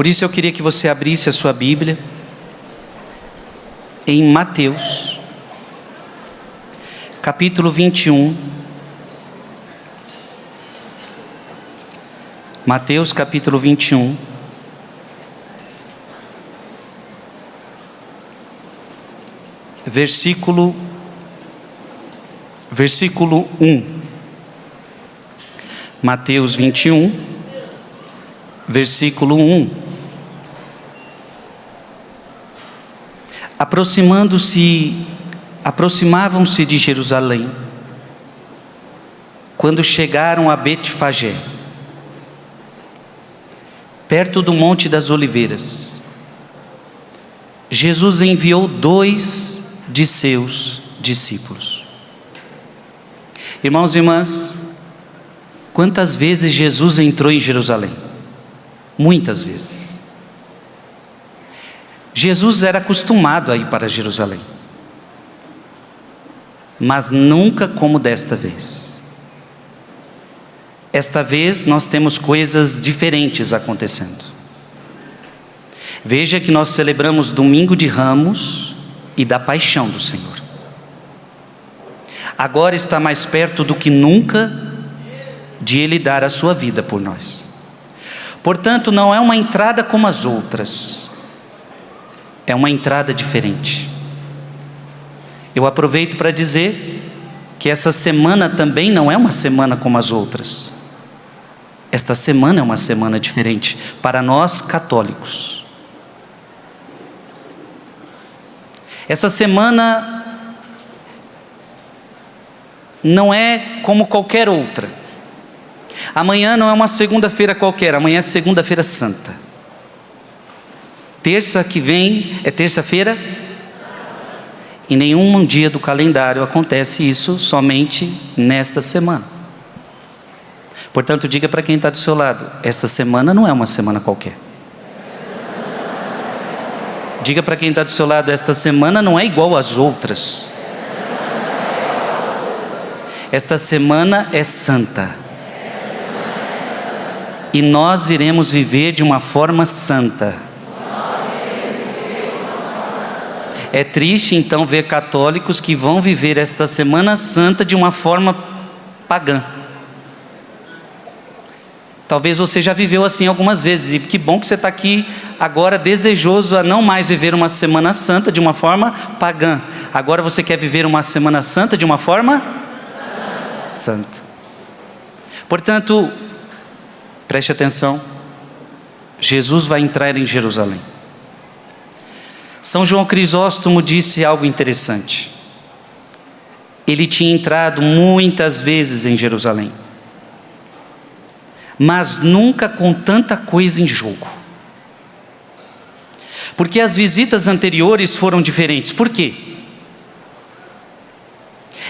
Por isso eu queria que você abrisse a sua Bíblia em Mateus, capítulo 21. Mateus, capítulo 21. Versículo 1. Mateus 21, versículo 1. Aproximavam-se de Jerusalém, quando chegaram a Betfagé, perto do Monte das Oliveiras. Jesus enviou 2 de seus discípulos. Irmãos e irmãs, quantas vezes Jesus entrou em Jerusalém? Muitas vezes. Jesus era acostumado a ir para Jerusalém, mas nunca como desta vez. Esta vez nós temos coisas diferentes acontecendo. Veja que nós celebramos Domingo de Ramos e da Paixão do Senhor. Agora está mais perto do que nunca de Ele dar a sua vida por nós. Portanto, não é uma entrada como as outras, é uma entrada diferente. Eu aproveito para dizer que essa semana também não é uma semana como as outras. Esta semana é uma semana diferente para nós católicos. Essa semana não é como qualquer outra. Amanhã não é uma segunda-feira qualquer, amanhã é segunda-feira santa. Terça que vem é terça-feira. Em nenhum dia do calendário acontece isso, somente nesta semana. Portanto, diga para quem está do seu lado: esta semana não é uma semana qualquer. Diga para quem está do seu lado: esta semana não é igual às outras. Esta semana é santa. E nós iremos viver de uma forma santa. É triste então ver católicos que vão viver esta Semana Santa de uma forma pagã. Talvez você já viveu assim algumas vezes, e que bom que você está aqui agora desejoso a não mais viver uma Semana Santa de uma forma pagã. Agora você quer viver uma Semana Santa de uma forma santa. Portanto, preste atenção, Jesus vai entrar em Jerusalém. São João Crisóstomo disse algo interessante. Ele tinha entrado muitas vezes em Jerusalém, mas nunca com tanta coisa em jogo. Porque as visitas anteriores foram diferentes. Por quê?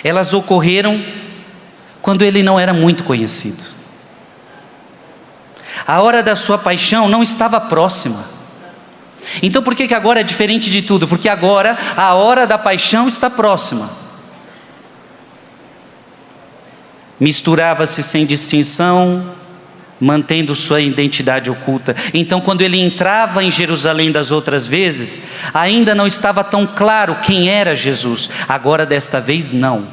Elas ocorreram quando ele não era muito conhecido. A hora da sua paixão não estava próxima. Então por que agora é diferente de tudo? Porque agora a hora da paixão está próxima. Misturava-se sem distinção, mantendo sua identidade oculta. Então quando ele entrava em Jerusalém das outras vezes, ainda não estava tão claro quem era Jesus. Agora desta vez não.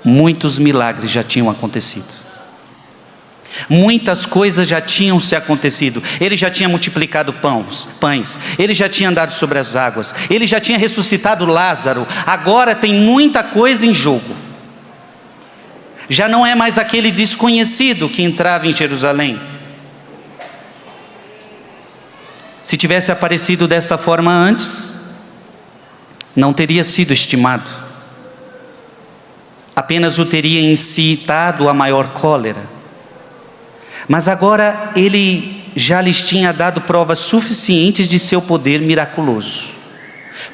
Muitos milagres já tinham acontecido. Muitas coisas já tinham se acontecido. Ele já tinha multiplicado pães, ele já tinha andado sobre as águas, ele já tinha ressuscitado Lázaro. Agora tem muita coisa em jogo. Já não é mais aquele desconhecido que entrava em Jerusalém. Se tivesse aparecido desta forma antes, não teria sido estimado. Apenas o teria incitado a maior cólera. Mas agora ele já lhes tinha dado provas suficientes de seu poder miraculoso.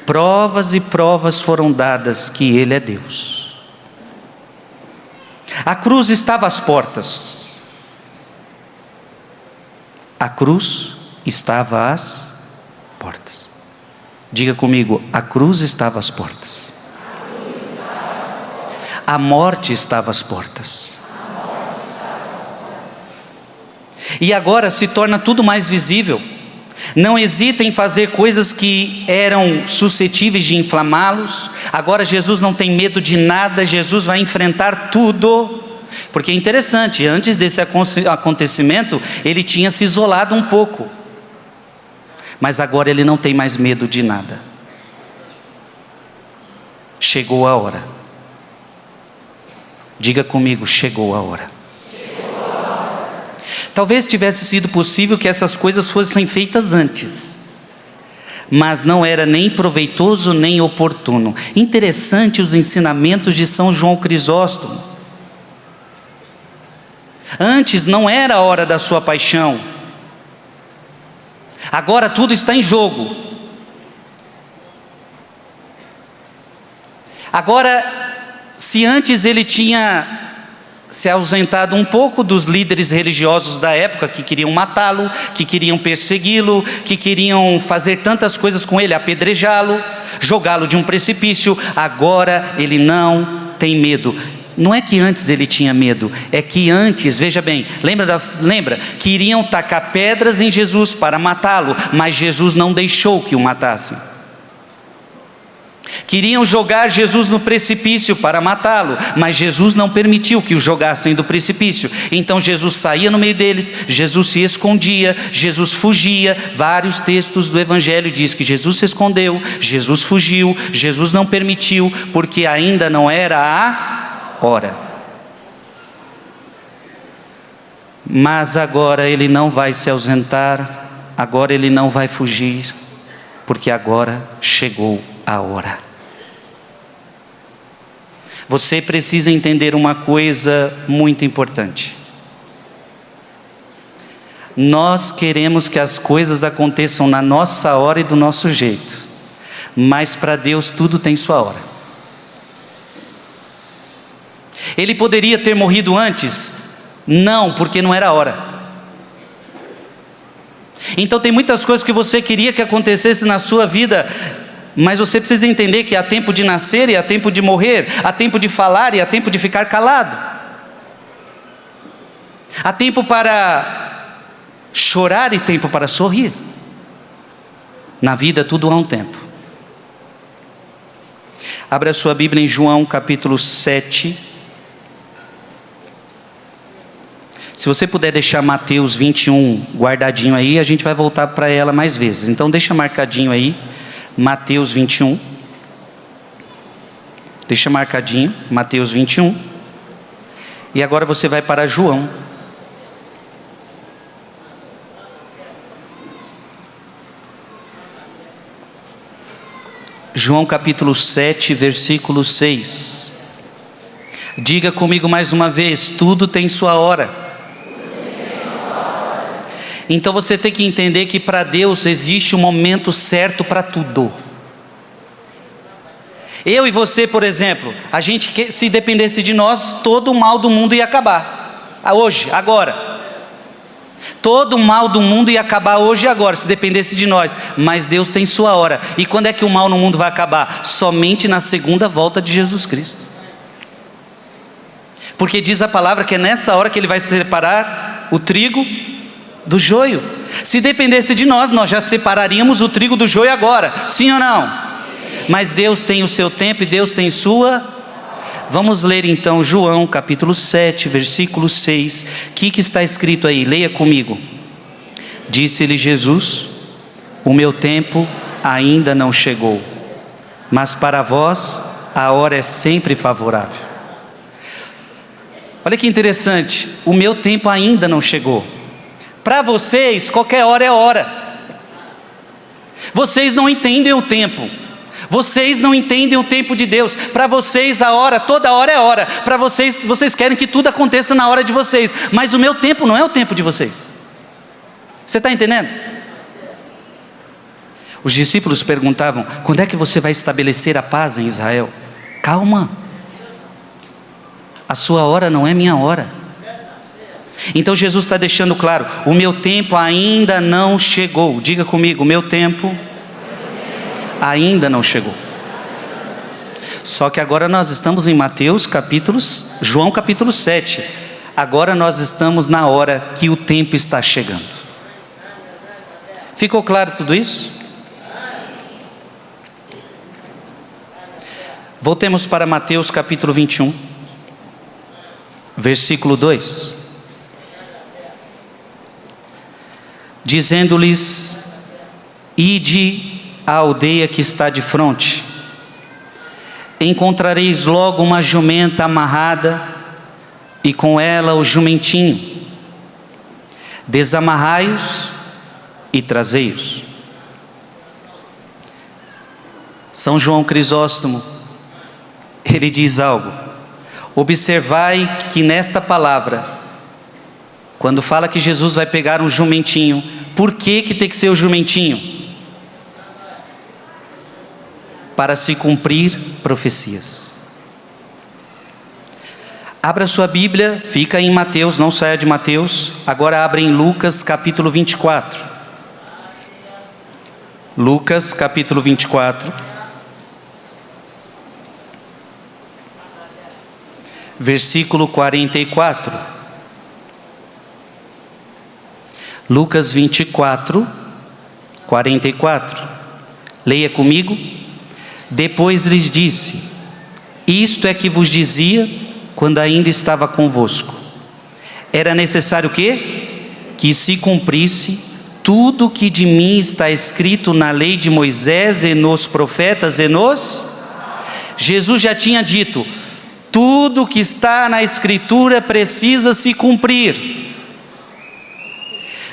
Provas e provas foram dadas que ele é Deus. A cruz estava às portas. A cruz estava às portas. Diga comigo: a cruz estava às portas. A morte estava às portas. E agora se torna tudo mais visível. Não hesita em fazer coisas que eram suscetíveis de inflamá-los. Agora Jesus não tem medo de nada, Jesus vai enfrentar tudo. Porque é interessante, antes desse acontecimento, ele tinha se isolado um pouco. Mas agora ele não tem mais medo de nada. Chegou a hora. Diga comigo, chegou a hora. Talvez tivesse sido possível que essas coisas fossem feitas antes, mas não era nem proveitoso nem oportuno. Interessante os ensinamentos de São João Crisóstomo. Antes não era a hora da sua paixão, agora tudo está em jogo. Agora, se antes ele tinha se ausentado um pouco dos líderes religiosos da época, que queriam matá-lo, que queriam persegui-lo, que queriam fazer tantas coisas com ele, apedrejá-lo, jogá-lo de um precipício, agora ele não tem medo. Não é que antes ele tinha medo, é que antes, veja bem, lembra, queriam tacar pedras em Jesus para matá-lo, mas Jesus não deixou que o matassem. Queriam jogar Jesus no precipício para matá-lo, mas Jesus não permitiu que o jogassem do precipício. Então Jesus saía no meio deles, Jesus se escondia, Jesus fugia. Vários textos do Evangelho diz que Jesus se escondeu, Jesus fugiu, Jesus não permitiu, porque ainda não era a hora. Mas agora ele não vai se ausentar, agora ele não vai fugir, porque agora chegou a hora. Você precisa entender uma coisa muito importante. Nós queremos que as coisas aconteçam na nossa hora e do nosso jeito, mas para Deus tudo tem sua hora. Ele poderia ter morrido antes? Não, porque não era a hora. Então tem muitas coisas que você queria que acontecesse na sua vida, mas você precisa entender que há tempo de nascer e há tempo de morrer, há tempo de falar e há tempo de ficar calado. Há tempo para chorar e tempo para sorrir. Na vida tudo há um tempo. Abra sua Bíblia em João capítulo 7. Se você puder deixar Mateus 21 guardadinho aí, a gente vai voltar para ela mais vezes. Então deixa marcadinho aí. Mateus 21, deixa marcadinho, Mateus 21, e agora você vai para João. João capítulo 7, versículo 6. Diga comigo mais uma vez, tudo tem sua hora. Então você tem que entender que para Deus existe um momento certo para tudo. Eu e você, por exemplo, a gente, se dependesse de nós, todo o mal do mundo ia acabar. Hoje, agora. Todo o mal do mundo ia acabar hoje e agora, se dependesse de nós. Mas Deus tem sua hora. E quando é que o mal no mundo vai acabar? Somente na segunda volta de Jesus Cristo. Porque diz a palavra que é nessa hora que Ele vai separar o trigo do joio. Se dependesse de nós, nós já separaríamos o trigo do joio agora, sim ou não? Sim. Mas Deus tem o seu tempo e Deus tem sua. Vamos ler então João capítulo 7, versículo 6. O que está escrito aí? Leia comigo. Disse-lhe Jesus: o meu tempo ainda não chegou, mas para vós a hora é sempre favorável. Olha que interessante, o meu tempo ainda não chegou. Para vocês, qualquer hora é hora. Vocês não entendem o tempo. Vocês não entendem o tempo de Deus. Para vocês a hora, toda hora é hora. Para vocês querem que tudo aconteça na hora de vocês. Mas o meu tempo não é o tempo de vocês. Você está entendendo? Os discípulos perguntavam: quando é que você vai estabelecer a paz em Israel? Calma. A sua hora não é minha hora. Então Jesus está deixando claro: o meu tempo ainda não chegou. Diga comigo, o meu tempo ainda não chegou. Só que agora nós estamos em João capítulo 7. agora nós estamos na hora que o tempo está chegando. Ficou claro tudo isso? Voltemos para Mateus capítulo 21, versículo 2. Dizendo-lhes: ide à aldeia que está de fronte, encontrareis logo uma jumenta amarrada, e com ela o jumentinho. Desamarrai-os e trazei-os. São João Crisóstomo, ele diz algo. Observai que nesta palavra, quando fala que Jesus vai pegar um jumentinho, por que tem que ser o jumentinho? Para se cumprir profecias. Abra sua Bíblia, fica em Mateus, não saia de Mateus. Agora abra em Lucas capítulo 24. Lucas capítulo 24. Versículo 44. Lucas 24, 44. Leia comigo. Depois lhes disse: isto é que vos dizia quando ainda estava convosco. Era necessário o quê? Que se cumprisse tudo o que de mim está escrito na lei de Moisés e nos profetas e nos... Jesus já tinha dito, tudo que está na Escritura precisa se cumprir.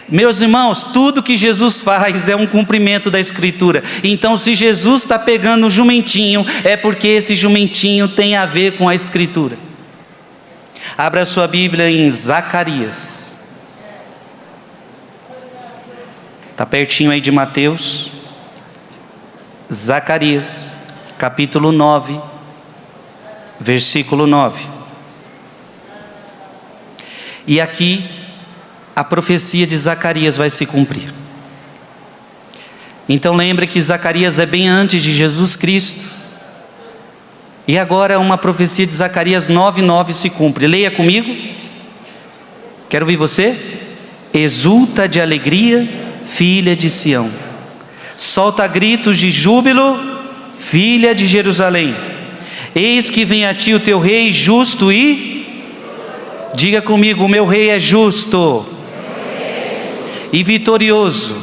Meus irmãos, tudo que Jesus faz é um cumprimento da Escritura. Então, se Jesus está pegando um jumentinho, é porque esse jumentinho tem a ver com a Escritura. Abra sua Bíblia em Zacarias. Está pertinho aí de Mateus. Zacarias, capítulo 9, versículo 9. E aqui a profecia de Zacarias vai se cumprir. Então lembre que Zacarias é bem antes de Jesus Cristo. E agora uma profecia de Zacarias 9:9 se cumpre. Leia comigo. Quero ouvir você. Exulta de alegria, filha de Sião. Solta gritos de júbilo, filha de Jerusalém. Eis que vem a ti o teu rei justo e... Diga comigo, o meu rei é justo e vitorioso.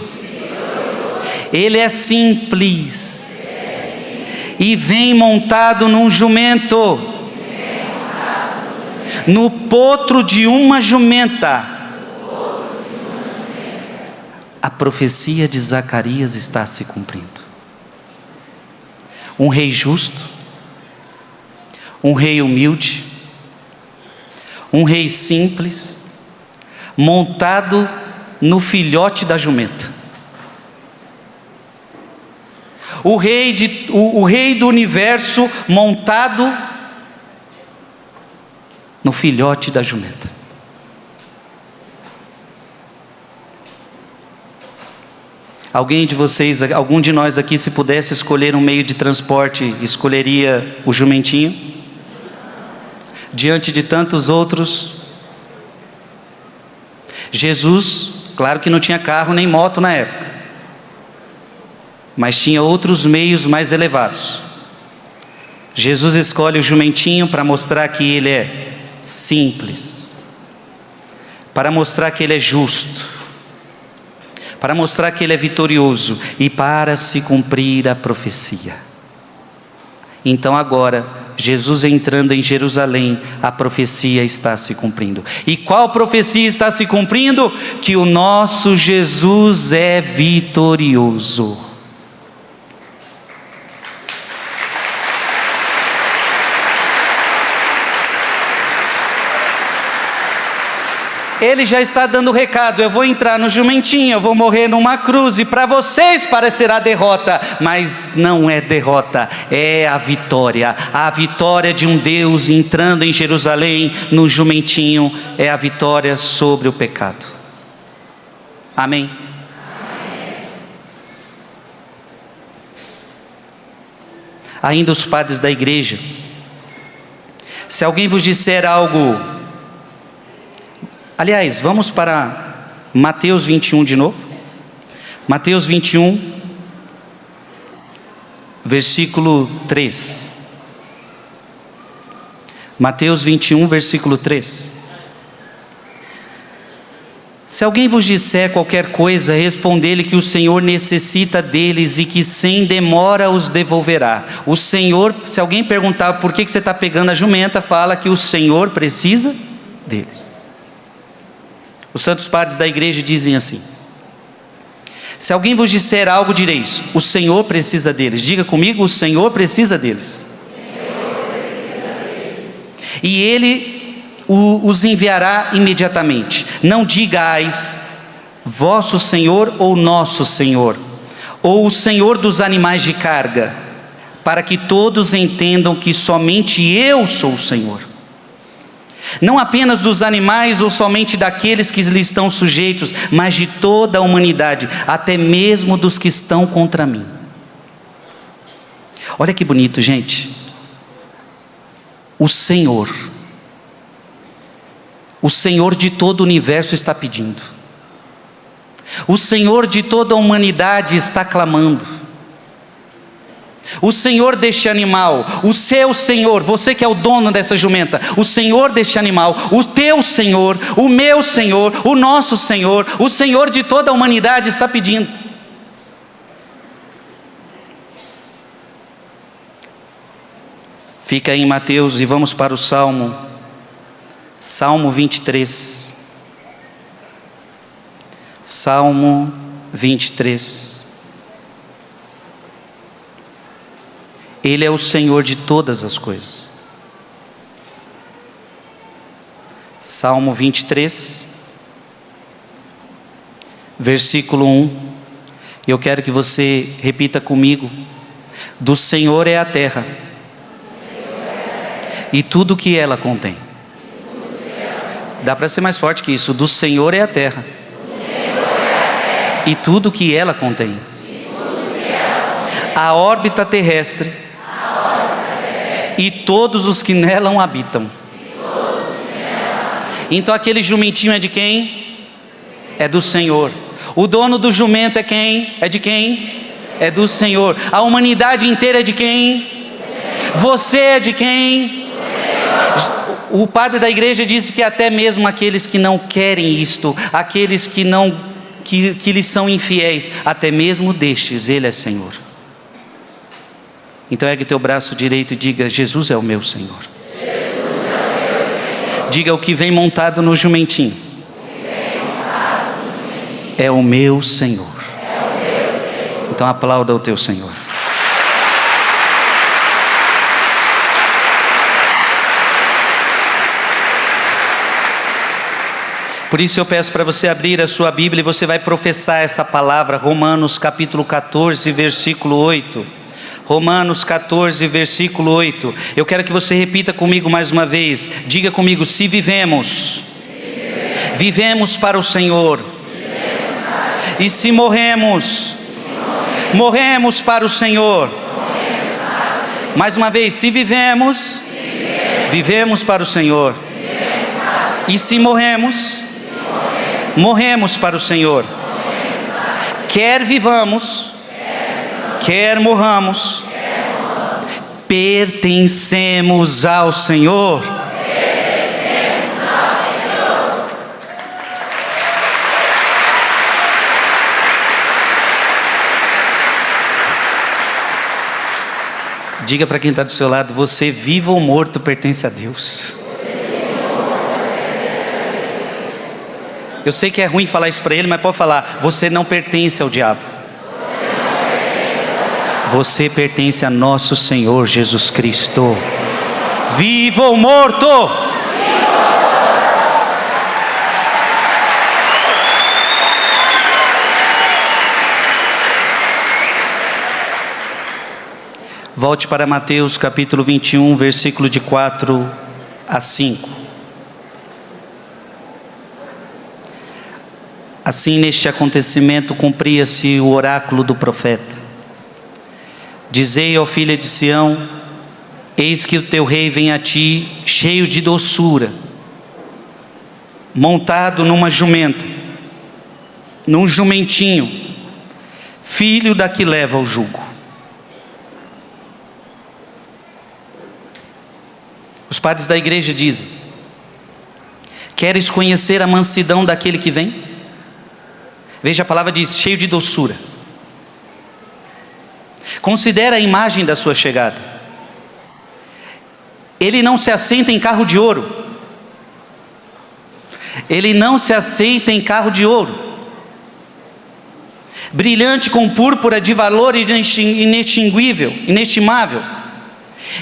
Ele é simples e vem montado num jumento, no potro de uma jumenta. A profecia de Zacarias está se cumprindo. Um rei justo, um rei humilde, um rei simples, montado no filhote da jumenta. O rei do universo montado no filhote da jumenta. Alguém de vocês, algum de nós aqui, se pudesse escolher um meio de transporte, escolheria o jumentinho? Diante de tantos outros. Jesus, claro que não tinha carro nem moto na época, mas tinha outros meios mais elevados. Jesus escolhe o jumentinho para mostrar que ele é simples, para mostrar que ele é justo, para mostrar que ele é vitorioso e para se cumprir a profecia. Então agora, Jesus entrando em Jerusalém, a profecia está se cumprindo. E qual profecia está se cumprindo? Que o nosso Jesus é vitorioso. Ele já está dando o recado, eu vou entrar no jumentinho, eu vou morrer numa cruz, e para vocês parecerá derrota, mas não é derrota, é a vitória de um Deus entrando em Jerusalém, no jumentinho, é a vitória sobre o pecado. Amém? Amém. Ainda os padres da igreja, se alguém vos disser algo Aliás, vamos para Mateus 21 de novo. Mateus 21, versículo 3. Mateus 21, versículo 3. Se alguém vos disser qualquer coisa, respondei-lhe que o Senhor necessita deles e que sem demora os devolverá. O Senhor, se alguém perguntar por que você está pegando a jumenta, fala que o Senhor precisa deles. Os santos padres da igreja dizem assim: se alguém vos disser algo, direis, o Senhor precisa deles. Diga comigo, o Senhor precisa deles. E Ele os enviará imediatamente. Não digais, vosso Senhor ou nosso Senhor, ou o Senhor dos animais de carga, para que todos entendam que somente eu sou o Senhor. Não apenas dos animais ou somente daqueles que lhe estão sujeitos, mas de toda a humanidade, até mesmo dos que estão contra mim. Olha que bonito, gente. O Senhor de todo o universo está pedindo. O Senhor de toda a humanidade está clamando. O Senhor deste animal, o seu Senhor, você que é o dono dessa jumenta, o Senhor deste animal, o teu Senhor, o meu Senhor, o nosso Senhor, o Senhor de toda a humanidade está pedindo. Fica aí em Mateus e vamos para o Salmo 23. Salmo 23. Ele é o Senhor de todas as coisas. Salmo 23, versículo 1. Eu quero que você repita comigo: do Senhor é a terra, e tudo que ela contém. Dá para ser mais forte que isso: do Senhor é a terra, e tudo que ela contém. A órbita terrestre e todos os que nela habitam. Então aquele jumentinho é de quem? É do Senhor. O dono do jumento é quem? É de quem? É do Senhor. A humanidade inteira é de quem? Você é de quem? O padre da igreja disse que até mesmo aqueles que não querem isto, aqueles que lhes são infiéis, até mesmo destes, Ele é Senhor. Então ergue teu braço direito e diga: Jesus é o meu Senhor. Diga: o que vem montado no jumentinho é o meu Senhor. Então aplauda o teu Senhor. Por isso eu peço para você abrir a sua Bíblia e você vai professar essa palavra, Romanos capítulo 14, versículo 8. Romanos 14, versículo 8. Eu quero que você repita comigo mais uma vez. Diga comigo: se vivemos, vivemos para o Senhor. E se morremos, morremos para o Senhor. Mais uma vez: se vivemos, vivemos para o Senhor. E se morremos, morremos para o Senhor. Quer vivamos, quer morramos, pertencemos ao Senhor. Diga para quem está do seu lado: você, vivo ou morto, pertence a Deus. Eu sei que é ruim falar isso para ele, mas pode falar: você não pertence ao diabo. Você pertence a nosso Senhor Jesus Cristo. Vivo ou morto? Volte para Mateus capítulo 21, versículo de 4 a 5. Assim, neste acontecimento, cumpria-se o oráculo do profeta: dizei ó filha de Sião, eis que o teu rei vem a ti, cheio de doçura, montado numa jumenta, num jumentinho, filho da que leva o jugo. Os padres da igreja dizem: queres conhecer a mansidão daquele que vem? Veja, a palavra diz, cheio de doçura. Considera a imagem da sua chegada. Ele não se assenta em carro de ouro. Ele não se assenta em carro de ouro, brilhante com púrpura de valor inestimável.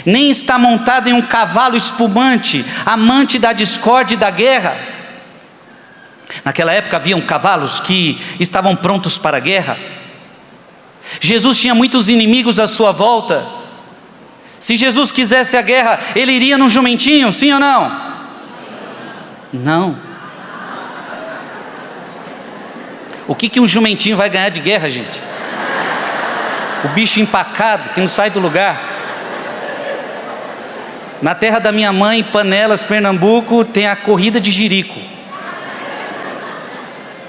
Nem está montado em um cavalo espumante, amante da discórdia e da guerra. Naquela época haviam cavalos que estavam prontos para a guerra. Jesus tinha muitos inimigos à sua volta. Se Jesus quisesse a guerra, ele iria num jumentinho, sim ou não? Não. O que um jumentinho vai ganhar de guerra, gente? O bicho empacado, que não sai do lugar. Na terra da minha mãe, Panelas, Pernambuco, tem a corrida de jirico.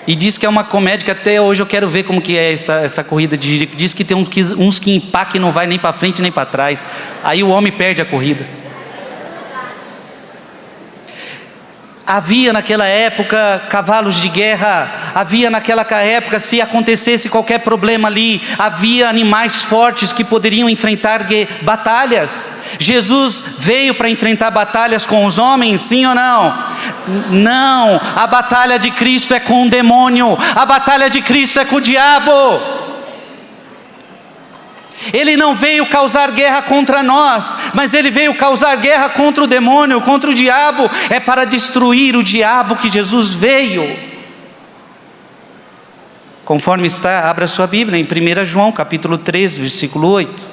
E diz que é uma comédia que até hoje eu quero ver como que é essa corrida de jirico. Diz que tem uns que empacam e não vai nem para frente nem para trás. Aí o homem perde a corrida. Havia naquela época cavalos de guerra, havia naquela época, se acontecesse qualquer problema ali, havia animais fortes que poderiam enfrentar batalhas. Jesus veio para enfrentar batalhas com os homens, sim ou não? Não, a batalha de Cristo é com o demônio, a batalha de Cristo é com o diabo. Ele não veio causar guerra contra nós, mas ele veio causar guerra contra o demônio, contra o diabo. É para destruir o diabo que Jesus veio. Conforme está, abra sua Bíblia em 1 João capítulo 3, versículo 8.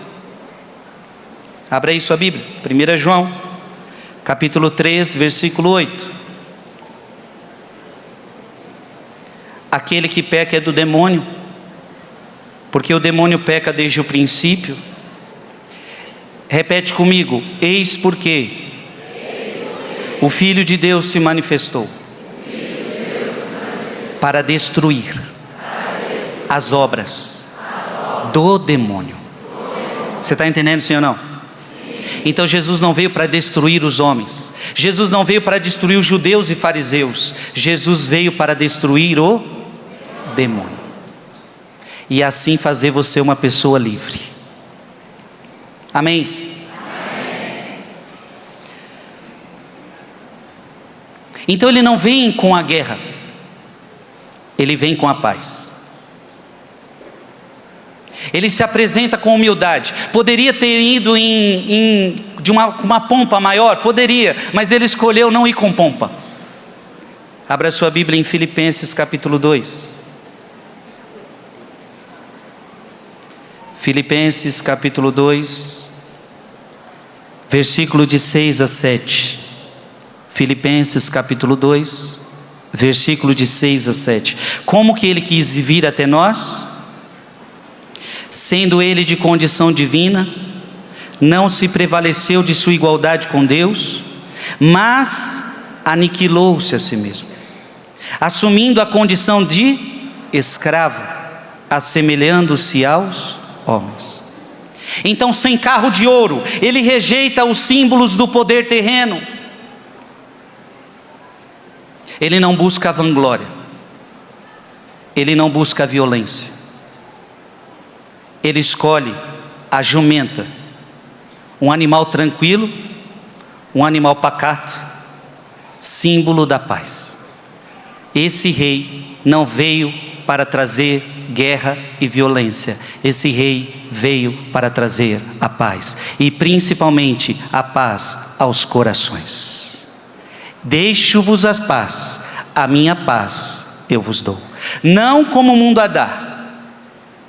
Abra aí sua Bíblia, 1 João capítulo 3, versículo 8. Aquele que peca é do demônio, porque o demônio peca desde o princípio. Repete comigo: eis porque o Filho de Deus se manifestou para destruir as obras do demônio. Você está entendendo, sim ou não? Então Jesus não veio para destruir os homens, Jesus não veio para destruir os judeus e fariseus, Jesus veio para destruir o demônio. E assim fazer você uma pessoa livre. Amém? Amém? Então ele não vem com a guerra, ele vem com a paz. Ele se apresenta com humildade. Poderia ter ido com uma pompa maior? Poderia, mas ele escolheu não ir com pompa. Abra sua Bíblia em Filipenses capítulo 2. Filipenses capítulo 2, versículo de 6 a 7. Filipenses capítulo 2, versículo de 6 a 7. Como que ele quis vir até nós? Sendo ele de condição divina, não se prevaleceu de sua igualdade com Deus, mas aniquilou-se a si mesmo, assumindo a condição de escravo, assemelhando-se aos homens. Então, sem carro de ouro, ele rejeita os símbolos do poder terreno. Ele não busca a vanglória, ele não busca a violência. Ele escolhe a jumenta, um animal tranquilo, um animal pacato, símbolo da paz. Esse rei não veio para trazer guerra e violência. Esse rei veio para trazer a paz, e principalmente a paz aos corações. Deixo-vos a paz, a minha paz eu vos dou. Não como o mundo a dá,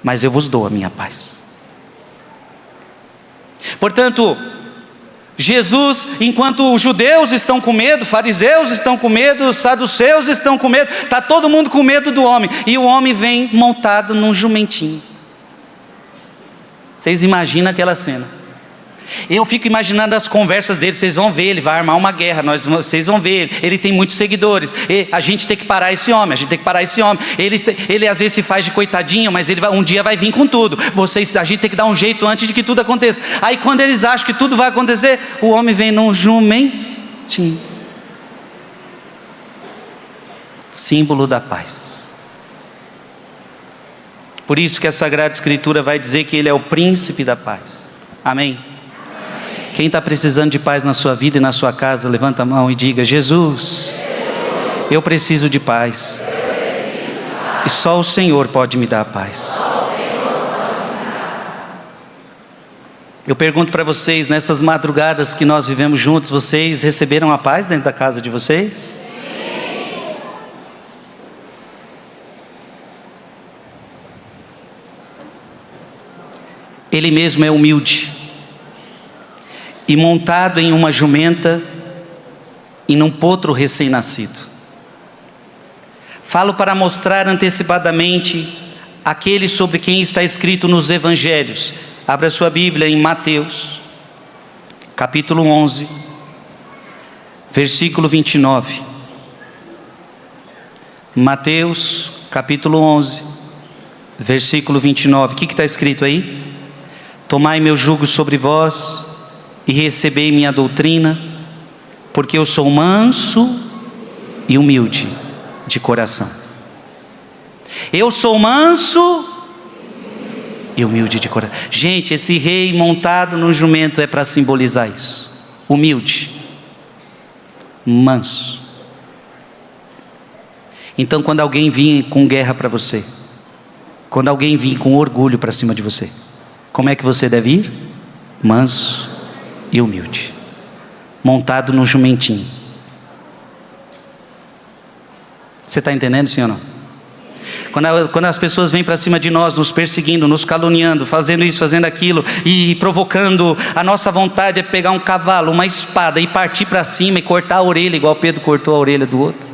mas eu vos dou a minha paz. Portanto, Jesus, enquanto os judeus estão com medo, fariseus estão com medo, saduceus estão com medo, está todo mundo com medo do homem, e o homem vem montado num jumentinho. Vocês imaginam aquela cena? Eu fico imaginando as conversas dele. Vocês vão ver, ele vai armar uma guerra. Vocês vão ver, ele tem muitos seguidores. A gente tem que parar esse homem. A gente tem que parar esse homem. Ele às vezes se faz de coitadinho, mas um dia vai vir com tudo. A gente tem que dar um jeito antes de que tudo aconteça. Aí quando eles acham que tudo vai acontecer, o homem vem num jumentinho. Símbolo da paz. Por isso que a Sagrada Escritura vai dizer que ele é o príncipe da paz. Amém? Quem está precisando de paz na sua vida e na sua casa, levanta a mão e diga: Jesus, eu preciso de paz. E só o Senhor pode me dar a paz. Eu pergunto para vocês, nessas madrugadas que nós vivemos juntos, vocês receberam a paz dentro da casa de vocês? Ele mesmo é humilde. E montado em uma jumenta e num potro recém-nascido. Falo para mostrar antecipadamente aquele sobre quem está escrito nos evangelhos. Abra sua Bíblia em Mateus, capítulo 11, versículo 29. Mateus, capítulo 11, versículo 29. O que está escrito aí? Tomai meu jugo sobre vós e recebei minha doutrina, porque eu sou manso e humilde de coração. Eu sou manso e humilde de coração. Gente, esse rei montado num jumento é para simbolizar isso. Humilde, manso. Então quando alguém vir com guerra para você, quando alguém vir com orgulho para cima de você, como é que você deve ir? Manso e humilde, montado num jumentinho. Você está entendendo, sim ou não? Quando as pessoas vêm para cima de nós, nos perseguindo, nos caluniando, fazendo isso, fazendo aquilo, e provocando, a nossa vontade é pegar um cavalo, uma espada, e partir para cima e cortar a orelha, igual Pedro cortou a orelha do outro.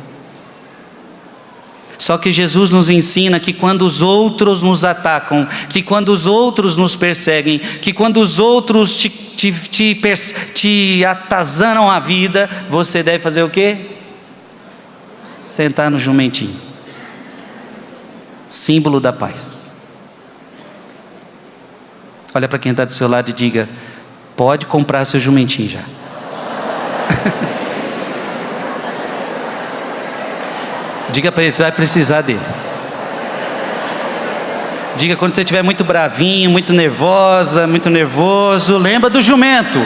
Só que Jesus nos ensina que quando os outros nos atacam, que quando os outros nos perseguem, que quando os outros te atazanam a vida, você deve fazer o quê? Sentar no jumentinho. Símbolo da paz. Olha para quem está do seu lado e diga: pode comprar seu jumentinho já. Diga para ele, você vai precisar dele. Diga quando você estiver muito bravinho, muito nervosa, muito nervoso, lembra do jumento.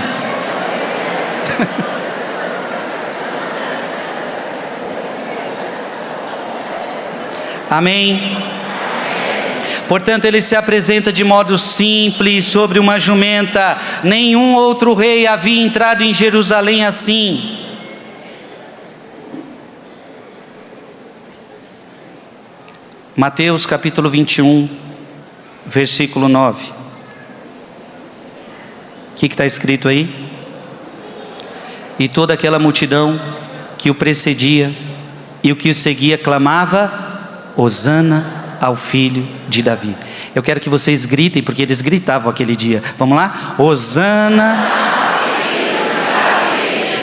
Amém? Portanto, ele se apresenta de modo simples sobre uma jumenta. Nenhum outro rei havia entrado em Jerusalém assim. Mateus capítulo 21, versículo 9. O que está escrito aí? E toda aquela multidão que o precedia e o que o seguia clamava: Hosana ao filho de Davi. Eu quero que vocês gritem, porque eles gritavam aquele dia. Vamos lá? Hosana.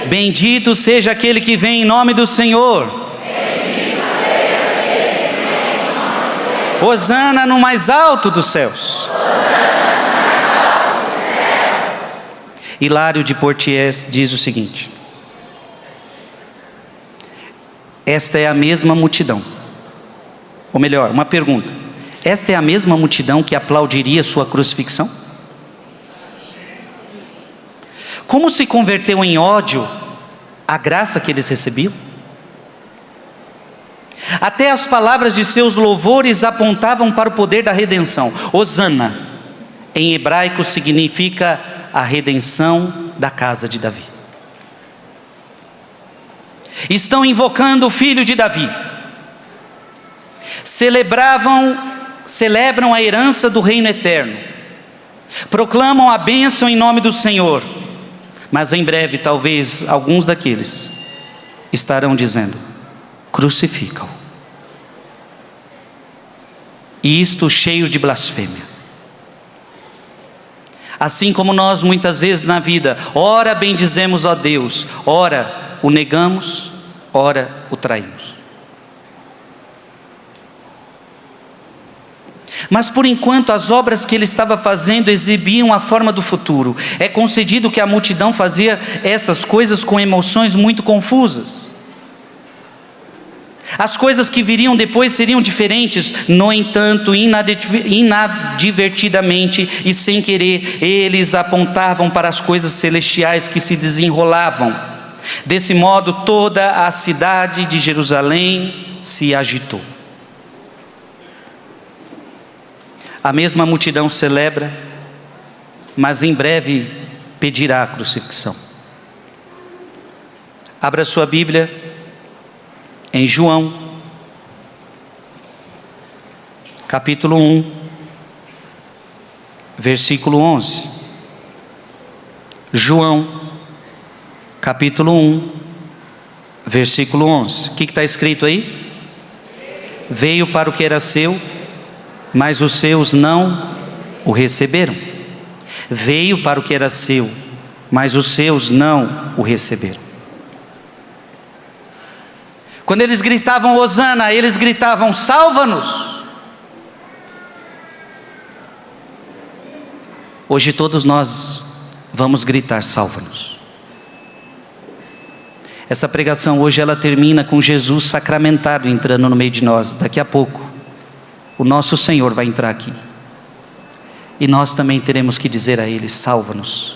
Bendito seja aquele que vem em nome do Senhor. Hosana no mais alto dos céus. Hilário de Poitiers diz o seguinte: esta é a mesma multidão, ou melhor, uma pergunta: esta é a mesma multidão que aplaudiria sua crucifixão? Como se converteu em ódio a graça que eles recebiam? Até as palavras de seus louvores apontavam para o poder da redenção. Hosana, em hebraico, significa a redenção da casa de Davi. Estão invocando o filho de Davi. Celebram a herança do reino eterno. Proclamam a bênção em nome do Senhor. Mas em breve, talvez, alguns daqueles estarão dizendo: crucificam. E isto cheio de blasfêmia. Assim como nós muitas vezes na vida, ora bendizemos a Deus, ora o negamos, ora o traímos. Mas por enquanto as obras que ele estava fazendo exibiam a forma do futuro. É concedido que a multidão fazia essas coisas com emoções muito confusas. As coisas que viriam depois seriam diferentes. No entanto, inadvertidamente e sem querer, eles apontavam para as coisas celestiais que se desenrolavam. Desse modo, toda a cidade de Jerusalém se agitou. A mesma multidão celebra, mas em breve pedirá a crucifixão. Abra sua Bíblia em João, capítulo 1, versículo 11. João, capítulo 1, versículo 11. O que está escrito aí? Veio para o que era seu, mas os seus não o receberam. Veio para o que era seu, mas os seus não o receberam. Quando eles gritavam Hosana, eles gritavam salva-nos. Hoje todos nós vamos gritar salva-nos. Essa pregação hoje ela termina com Jesus sacramentado entrando no meio de nós. Daqui a pouco o nosso Senhor vai entrar aqui. E nós também teremos que dizer a Ele, salva-nos.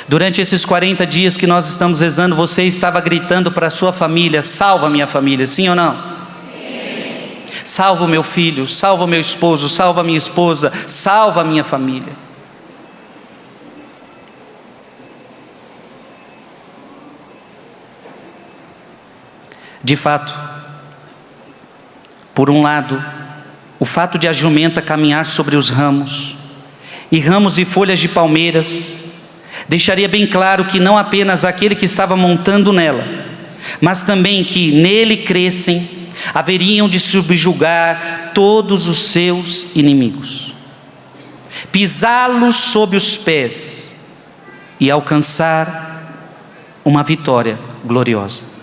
Durante esses 40 dias que nós estamos rezando, você estava gritando para a sua família, salva minha família, sim ou não? Sim. Salva o meu filho, salva o meu esposo, salva a minha esposa, salva a minha família. De fato, por um lado, o fato de a jumenta caminhar sobre os ramos, e ramos e folhas de palmeiras, deixaria bem claro que não apenas aquele que estava montando nela, mas também que nele crescem, haveriam de subjugar todos os seus inimigos, pisá-los sob os pés e alcançar uma vitória gloriosa.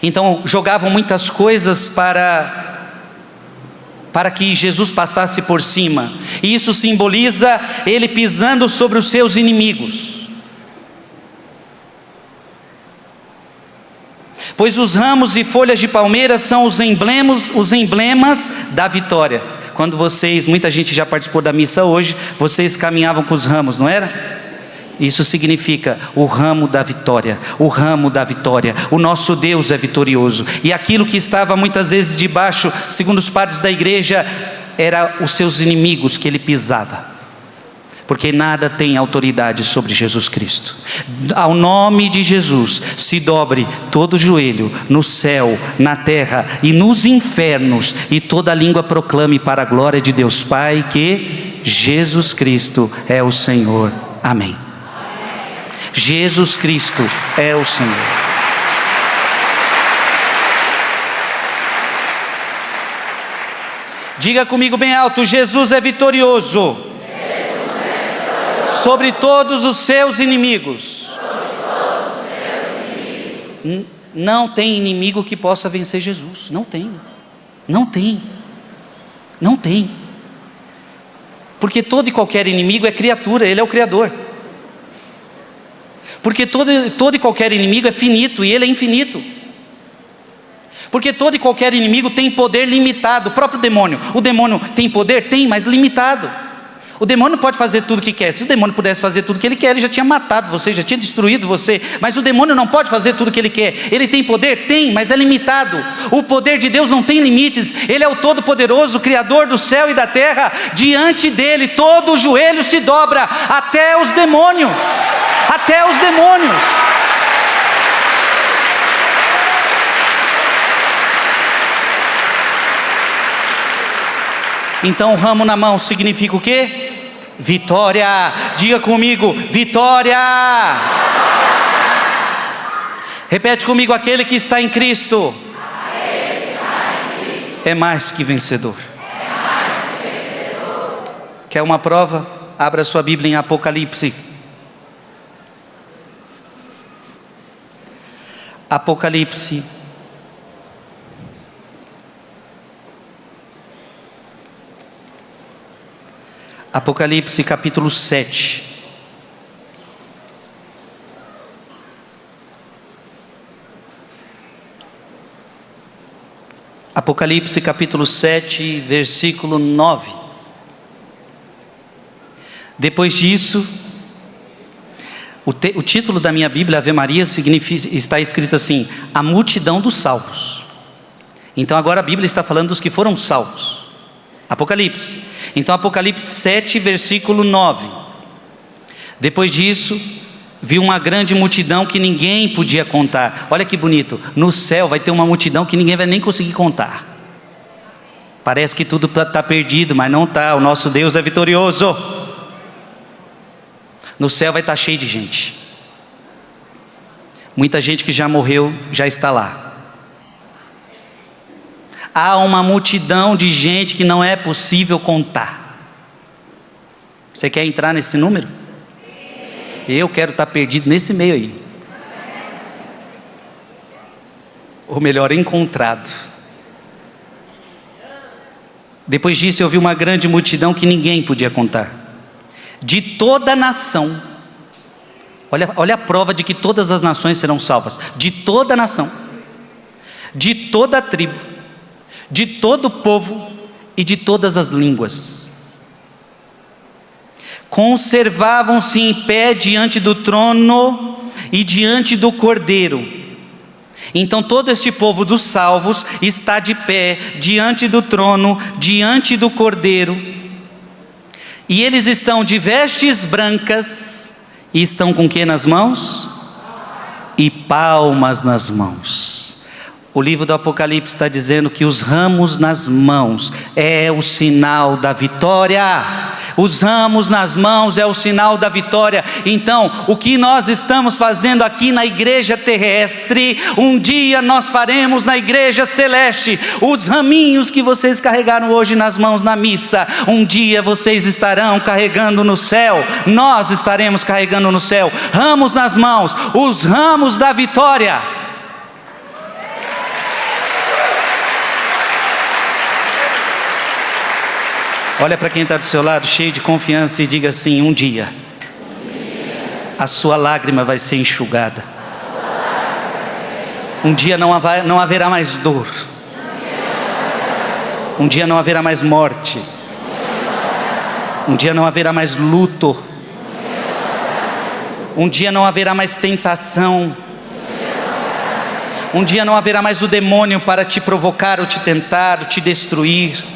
Então jogavam muitas coisas para que Jesus passasse por cima, e isso simboliza ele pisando sobre os seus inimigos. Pois os ramos e folhas de palmeira são os emblemas da vitória. Quando muita gente já participou da missa hoje, vocês caminhavam com os ramos, não era? Isso significa o ramo da vitória, o ramo da vitória. O nosso Deus é vitorioso. E aquilo que estava muitas vezes debaixo, segundo os padres da igreja, era os seus inimigos que ele pisava. Porque nada tem autoridade sobre Jesus Cristo. Ao nome de Jesus se dobre todo joelho no céu, na terra e nos infernos, e toda língua proclame para a glória de Deus Pai que Jesus Cristo é o Senhor. Amém. Jesus Cristo é o Senhor. Diga comigo bem alto: Jesus é vitorioso, sobre todos os seus inimigos. Não tem inimigo que possa vencer Jesus. Não tem. Não tem. Não tem. Porque todo e qualquer inimigo é criatura, ele é o Criador. Porque todo e qualquer inimigo é finito e ele é infinito. Porque todo e qualquer inimigo tem poder limitado. O próprio demônio. O demônio tem poder? Tem, mas limitado. O demônio pode fazer tudo o que quer. Se o demônio pudesse fazer tudo o que ele quer, ele já tinha matado você, já tinha destruído você. Mas o demônio não pode fazer tudo o que ele quer. Ele tem poder? Tem, mas é limitado. O poder de Deus não tem limites. Ele é o Todo-Poderoso, Criador do céu e da terra. Diante dele todo o joelho se dobra, até os demônios. Até os demônios. Então o ramo na mão significa o quê? Vitória. Diga comigo: vitória. Repete comigo: aquele que está em Cristo é mais que vencedor. Quer uma prova? Abra sua Bíblia em Apocalipse. Apocalipse. Apocalipse capítulo 7. Apocalipse capítulo 7, versículo 9. Depois disso, o título da minha Bíblia, Ave Maria, está escrito assim: a multidão dos salvos. Então agora a Bíblia está falando dos que foram salvos. Apocalipse. Então Apocalipse 7, versículo 9. Depois disso, vi uma grande multidão que ninguém podia contar. Olha que bonito, no céu vai ter uma multidão que ninguém vai nem conseguir contar. Parece que tudo está perdido, mas não está. O nosso Deus é vitorioso. No céu vai estar cheio de gente. Muita gente que já morreu já está lá. Há uma multidão de gente que não é possível contar. Você quer entrar nesse número? Eu quero estar perdido nesse meio aí. Ou melhor, encontrado. Depois disso eu vi uma grande multidão que ninguém podia contar. De toda a nação. Olha a prova de que todas as nações serão salvas. De toda a nação. De toda a tribo. De todo o povo e de todas as línguas. Conservavam-se em pé diante do trono e diante do Cordeiro. Então todo este povo dos salvos está de pé diante do trono, diante do Cordeiro. E eles estão de vestes brancas e estão com o que nas mãos? E palmas nas mãos. O livro do Apocalipse está dizendo que os ramos nas mãos é o sinal da vitória. Os ramos nas mãos é o sinal da vitória. Então, o que nós estamos fazendo aqui na igreja terrestre, um dia nós faremos na igreja celeste. Os raminhos que vocês carregaram hoje nas mãos na missa, um dia vocês estarão carregando no céu. Nós estaremos carregando no céu. Ramos nas mãos, os ramos da vitória. Olha para quem está do seu lado, cheio de confiança, e diga assim: um dia a sua lágrima vai ser enxugada. Um dia não haverá mais dor. Um dia não haverá mais morte. Um dia não haverá mais luto. Um dia não haverá mais tentação. Um dia não haverá mais o demônio para te provocar, ou te tentar, ou te destruir.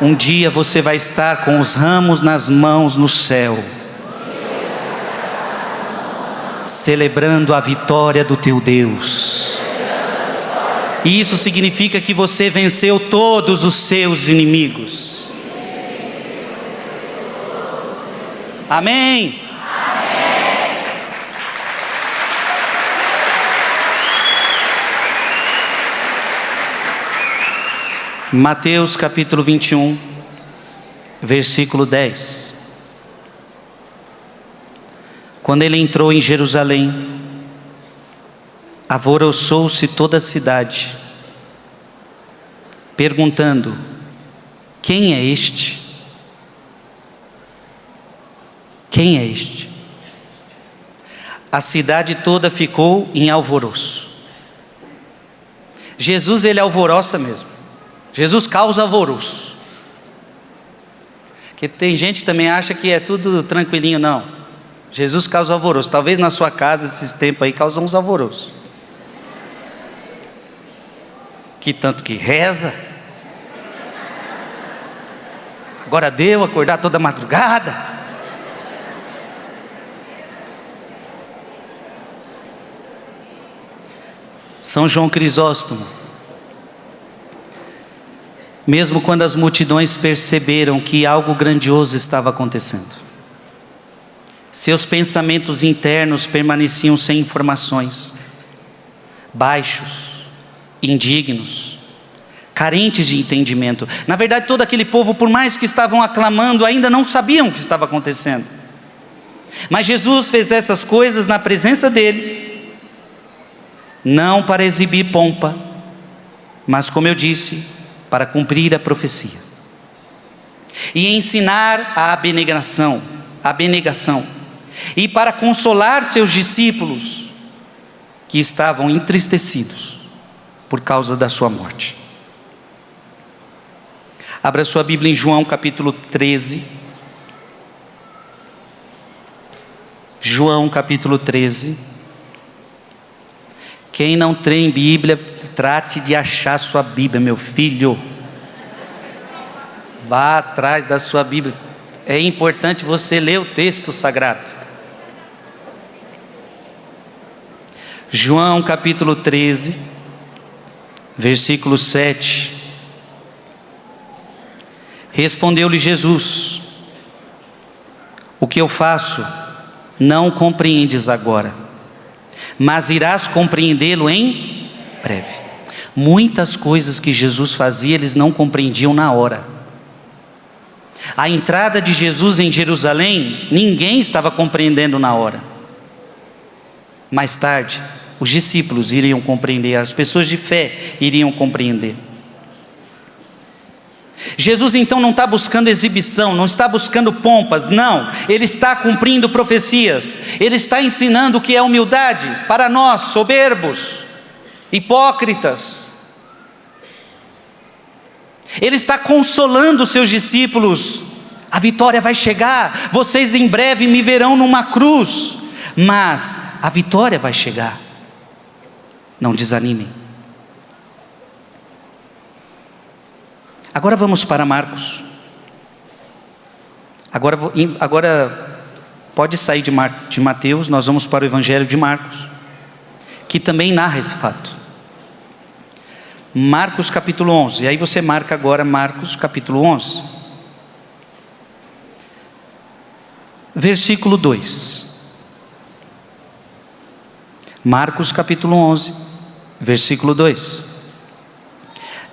Um dia você vai estar com os ramos nas mãos no céu, celebrando a vitória do teu Deus. E isso significa que você venceu todos os seus inimigos. Amém? Mateus capítulo 21, versículo 10. Quando ele entrou em Jerusalém, alvoroçou-se toda a cidade, perguntando: quem é este? Quem é este? A cidade toda ficou em alvoroço. Jesus, ele alvoroça mesmo. Jesus causa alvoroço. Porque tem gente que também acha que é tudo tranquilinho. Não, Jesus causa alvoroço. Talvez na sua casa esses tempos aí causam uns alvoroços. Que tanto que reza. Agora deu acordar toda madrugada. São João Crisóstomo, mesmo quando as multidões perceberam que algo grandioso estava acontecendo, seus pensamentos internos permaneciam sem informações, baixos, indignos, carentes de entendimento. Na verdade, todo aquele povo, por mais que estavam aclamando, ainda não sabiam o que estava acontecendo. Mas Jesus fez essas coisas na presença deles, não para exibir pompa, mas, como eu disse, para cumprir a profecia e ensinar a abnegação, e para consolar seus discípulos que estavam entristecidos por causa da sua morte. Abra sua Bíblia em João capítulo 13. João capítulo 13. Quem não tem Bíblia, trate de achar sua Bíblia, meu filho. Vá atrás da sua Bíblia. É importante você ler o texto sagrado. João capítulo 13, versículo 7. Respondeu-lhe Jesus: o que eu faço não compreendes agora, mas irás compreendê-lo em breve. Muitas coisas que Jesus fazia, eles não compreendiam na hora. A entrada de Jesus em Jerusalém, ninguém estava compreendendo na hora. Mais tarde, os discípulos iriam compreender, as pessoas de fé iriam compreender. Jesus então não está buscando exibição, não está buscando pompas, não. Ele está cumprindo profecias. Ele está ensinando o que é humildade para nós, soberbos, hipócritas. Ele está consolando os seus discípulos. A vitória vai chegar. Vocês em breve me verão numa cruz, mas a vitória vai chegar. Não desanimem. Agora vamos para Marcos. Agora pode sair de Mateus, nós vamos para o Evangelho de Marcos, que também narra esse fato. Marcos capítulo 11, e aí você marca agora Marcos capítulo 11. Versículo 2. Marcos capítulo 11, versículo 2.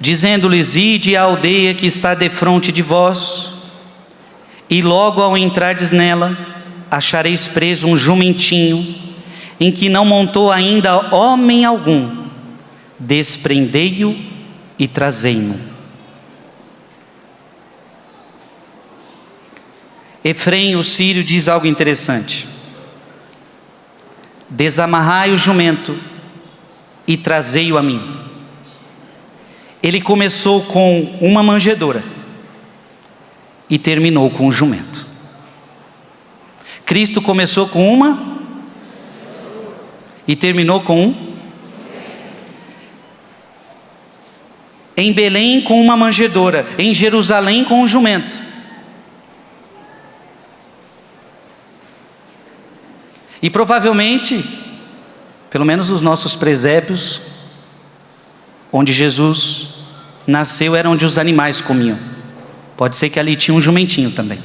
Dizendo-lhes: ide à aldeia que está defronte de vós, e logo ao entrardes nela, achareis preso um jumentinho, em que não montou ainda homem algum. Desprendei-o e trazei-mo. Efrém, o sírio, diz algo interessante: desamarrai o jumento e trazei-o a mim. Ele começou com uma manjedoura e terminou com o jumento. Cristo começou com uma e terminou com um. Em Belém com uma manjedoura, em Jerusalém com um jumento. E provavelmente, pelo menos os nossos presépios, onde Jesus nasceu, era onde os animais comiam. Pode ser que ali tinha um jumentinho também.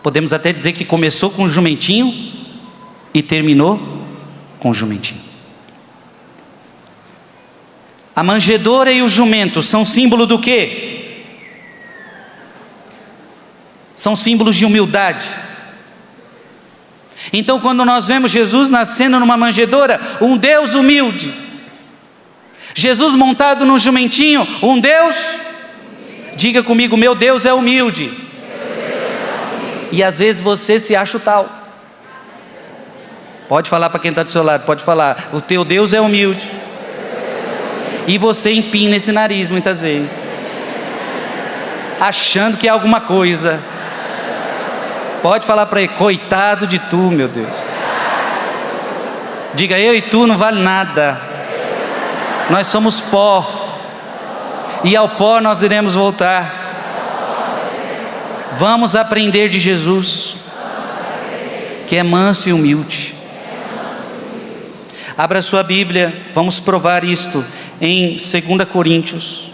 Podemos até dizer que começou com o jumentinho e terminou com o jumentinho. A manjedoura e o jumento são símbolo do quê? São símbolos de humildade. Então, quando nós vemos Jesus nascendo numa manjedoura, um Deus humilde. Jesus montado num jumentinho, um Deus, diga comigo, meu Deus é humilde. E às vezes você se acha o tal. Pode falar para quem está do seu lado, pode falar, o teu Deus é humilde. E você empina esse nariz muitas vezes, achando que é alguma coisa. Pode falar para ele, coitado de tu, meu Deus. Diga, eu e tu não vale nada. Nós somos pó, e ao pó nós iremos voltar. Vamos aprender de Jesus, que é manso e humilde. Abra sua Bíblia, vamos provar isto em 2 Coríntios.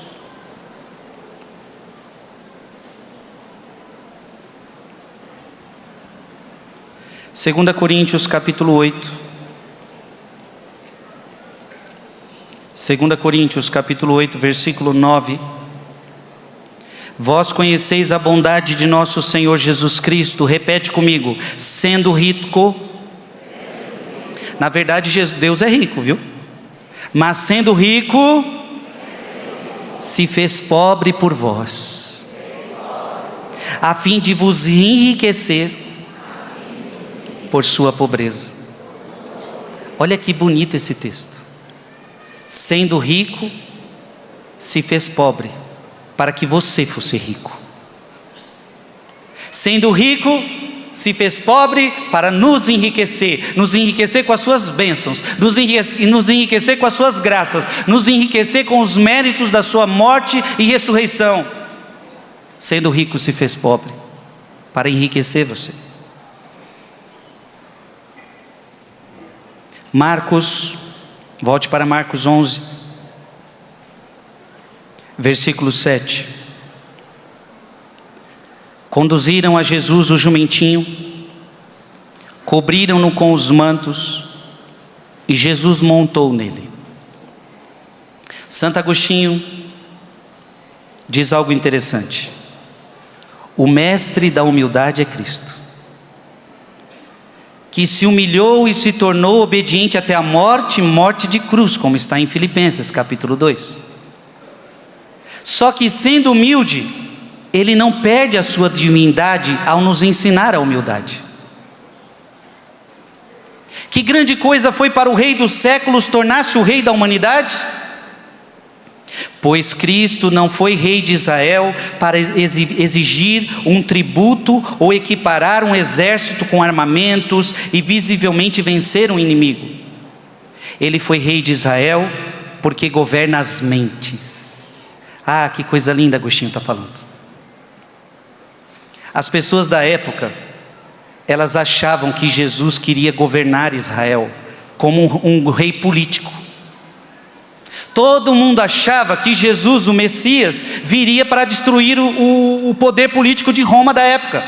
Segunda Coríntios capítulo 8, 2 Coríntios capítulo 8, versículo 9. Vós conheceis a bondade de nosso Senhor Jesus Cristo, repete comigo, sendo rico. Na verdade, Deus é rico, viu? Mas sendo rico, se fez pobre por vós, a fim de vos enriquecer por sua pobreza. Olha que bonito esse texto. Sendo rico, se fez pobre, para que você fosse rico. Sendo rico, se fez pobre para nos enriquecer com as suas bênçãos, nos enriquecer com as suas graças, nos enriquecer com os méritos da sua morte e ressurreição. Sendo rico, se fez pobre para enriquecer você. Marcos, volte para Marcos 11, versículo 7. Conduziram a Jesus o jumentinho, cobriram-no com os mantos, e Jesus montou nele. Santo Agostinho diz algo interessante: o mestre da humildade é Cristo, que se humilhou e se tornou obediente até a morte, morte de cruz, como está em Filipenses capítulo 2. Só que sendo humilde, ele não perde a sua divindade ao nos ensinar a humildade. Que grande coisa foi para o Rei dos séculos tornar-se o Rei da humanidade? Pois Cristo não foi Rei de Israel para exigir um tributo ou equiparar um exército com armamentos e visivelmente vencer um inimigo. Ele foi Rei de Israel porque governa as mentes. Ah, que coisa linda Agostinho está falando. As pessoas da época, elas achavam que Jesus queria governar Israel como um rei político. Todo mundo achava que Jesus, o Messias, viria para destruir o poder político de Roma da época.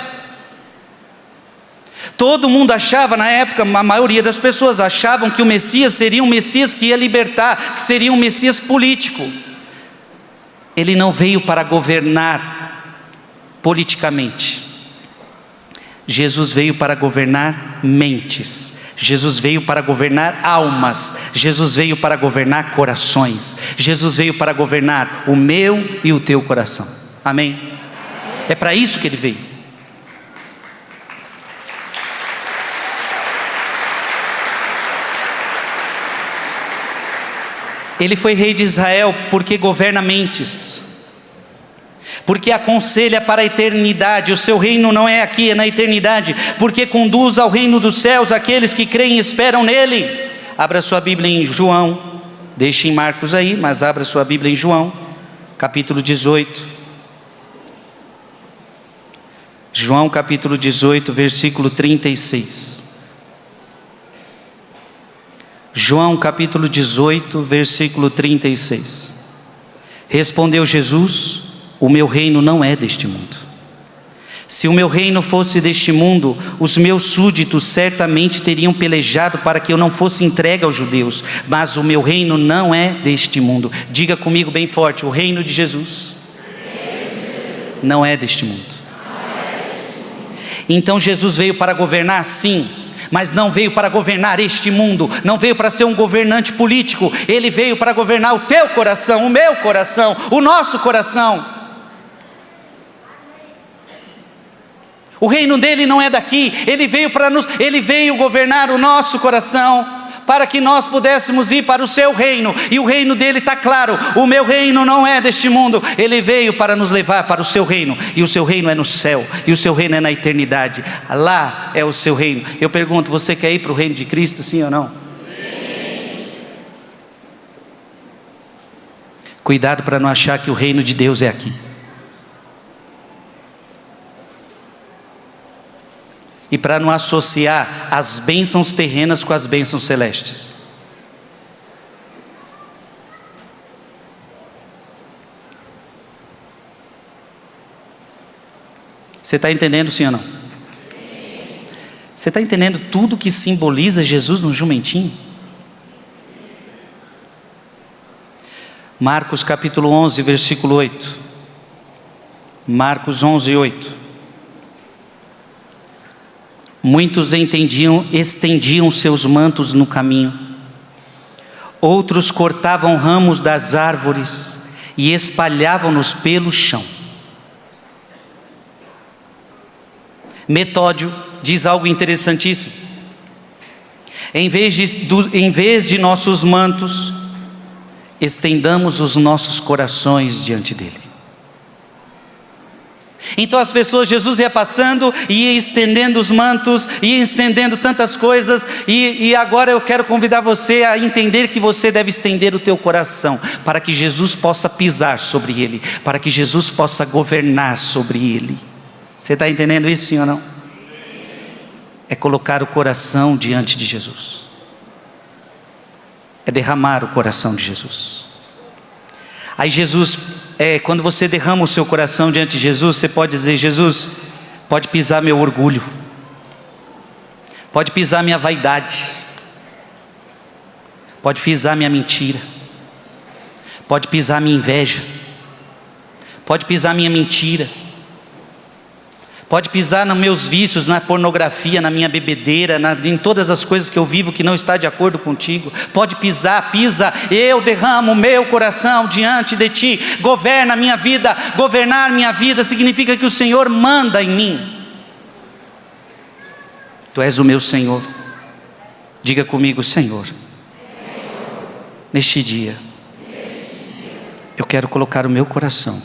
Todo mundo achava na época, a maioria das pessoas achavam que o Messias seria um Messias que ia libertar, que seria um Messias político. Ele não veio para governar politicamente. Jesus veio para governar mentes. Jesus veio para governar almas. Jesus veio para governar corações. Jesus veio para governar o meu e o teu coração. Amém? É para isso que ele veio. Ele foi rei de Israel porque governa mentes, porque aconselha para a eternidade. O seu reino não é aqui, é na eternidade, porque conduz ao reino dos céus aqueles que creem e esperam nele. Abra sua Bíblia em João, deixe em Marcos aí, mas abra sua Bíblia em João, capítulo 18. João capítulo 18, versículo 36. João capítulo 18, versículo 36. Respondeu Jesus: o meu reino não é deste mundo. Se o meu reino fosse deste mundo, os meus súditos certamente teriam pelejado para que eu não fosse entregue aos judeus. Mas o meu reino não é deste mundo. Diga comigo bem forte: o reino de Jesus não é deste mundo. Então Jesus veio para governar, sim, mas não veio para governar este mundo, não veio para ser um governante político. Ele veio para governar o teu coração, o meu coração, o nosso coração. O reino dele não é daqui. Ele veio governar o nosso coração, para que nós pudéssemos ir para o seu reino. E o reino dele está claro: o meu reino não é deste mundo. Ele veio para nos levar para o seu reino, e o seu reino é no céu, e o seu reino é na eternidade. Lá é o seu reino. Eu pergunto: você quer ir para o reino de Cristo, sim ou não? Sim. Cuidado para não achar que o reino de Deus é aqui. E para não associar as bênçãos terrenas com as bênçãos celestes. Você está entendendo, sim ou não? Você está entendendo tudo que simboliza Jesus no jumentinho? Marcos capítulo 11, versículo 8. Marcos 11, 8. Muitos estendiam seus mantos no caminho. Outros cortavam ramos das árvores e espalhavam-nos pelo chão. Metódio diz algo interessantíssimo. Em vez de nossos mantos, estendamos os nossos corações diante dele. Então as pessoas, Jesus ia passando, ia estendendo os mantos, ia estendendo tantas coisas, e agora eu quero convidar você a entender que você deve estender o teu coração, para que Jesus possa pisar sobre ele, para que Jesus possa governar sobre ele. Você está entendendo isso, sim ou não? É colocar o coração diante de Jesus, é derramar o coração de Jesus. Aí Jesus, quando você derrama o seu coração diante de Jesus, você pode dizer: Jesus, pode pisar meu orgulho, pode pisar minha vaidade, pode pisar minha mentira, pode pisar minha inveja, pode pisar minha mentira, pode pisar nos meus vícios, na pornografia, na minha bebedeira, em todas as coisas que eu vivo que não está de acordo contigo. Pode pisar, pisa. Eu derramo o meu coração diante de ti. Governa a minha vida. Governar minha vida significa que o Senhor manda em mim. Tu és o meu Senhor. Diga comigo: Senhor, neste dia eu quero colocar o meu coração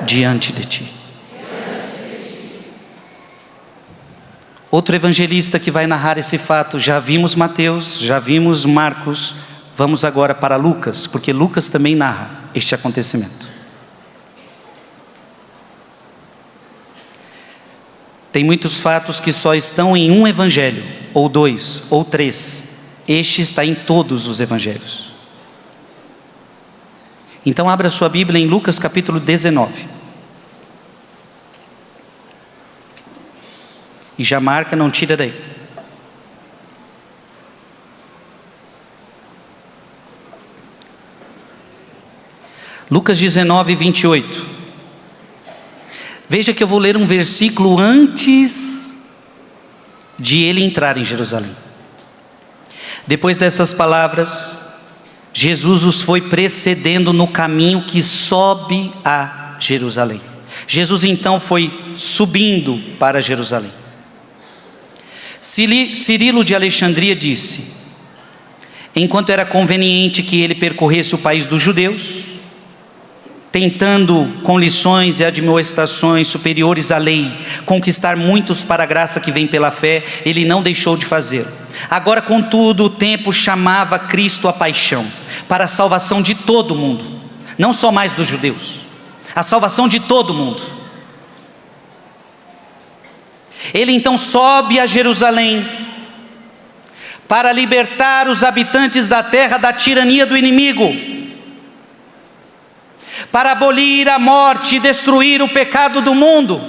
diante de ti. Outro evangelista que vai narrar esse fato, já vimos Mateus, já vimos Marcos, vamos agora para Lucas, porque Lucas também narra este acontecimento. Tem muitos fatos que só estão em um evangelho, ou dois, ou três. Este está em todos os evangelhos. Então abra sua Bíblia em Lucas capítulo 19. E já marca, não tira daí. Lucas 19, 28. Veja que eu vou ler um versículo antes de ele entrar em Jerusalém. Depois dessas palavras, Jesus os foi precedendo no caminho que sobe a Jerusalém. Jesus então foi subindo para Jerusalém. Cirilo de Alexandria disse: enquanto era conveniente que ele percorresse o país dos judeus, tentando com lições e admoestações superiores à lei, conquistar muitos para a graça que vem pela fé, ele não deixou de fazer. Agora, contudo, o tempo chamava Cristo à paixão, para a salvação de todo o mundo, não só mais dos judeus, a salvação de todo o mundo. Ele então sobe a Jerusalém para libertar os habitantes da terra da tirania do inimigo, para abolir a morte e destruir o pecado do mundo.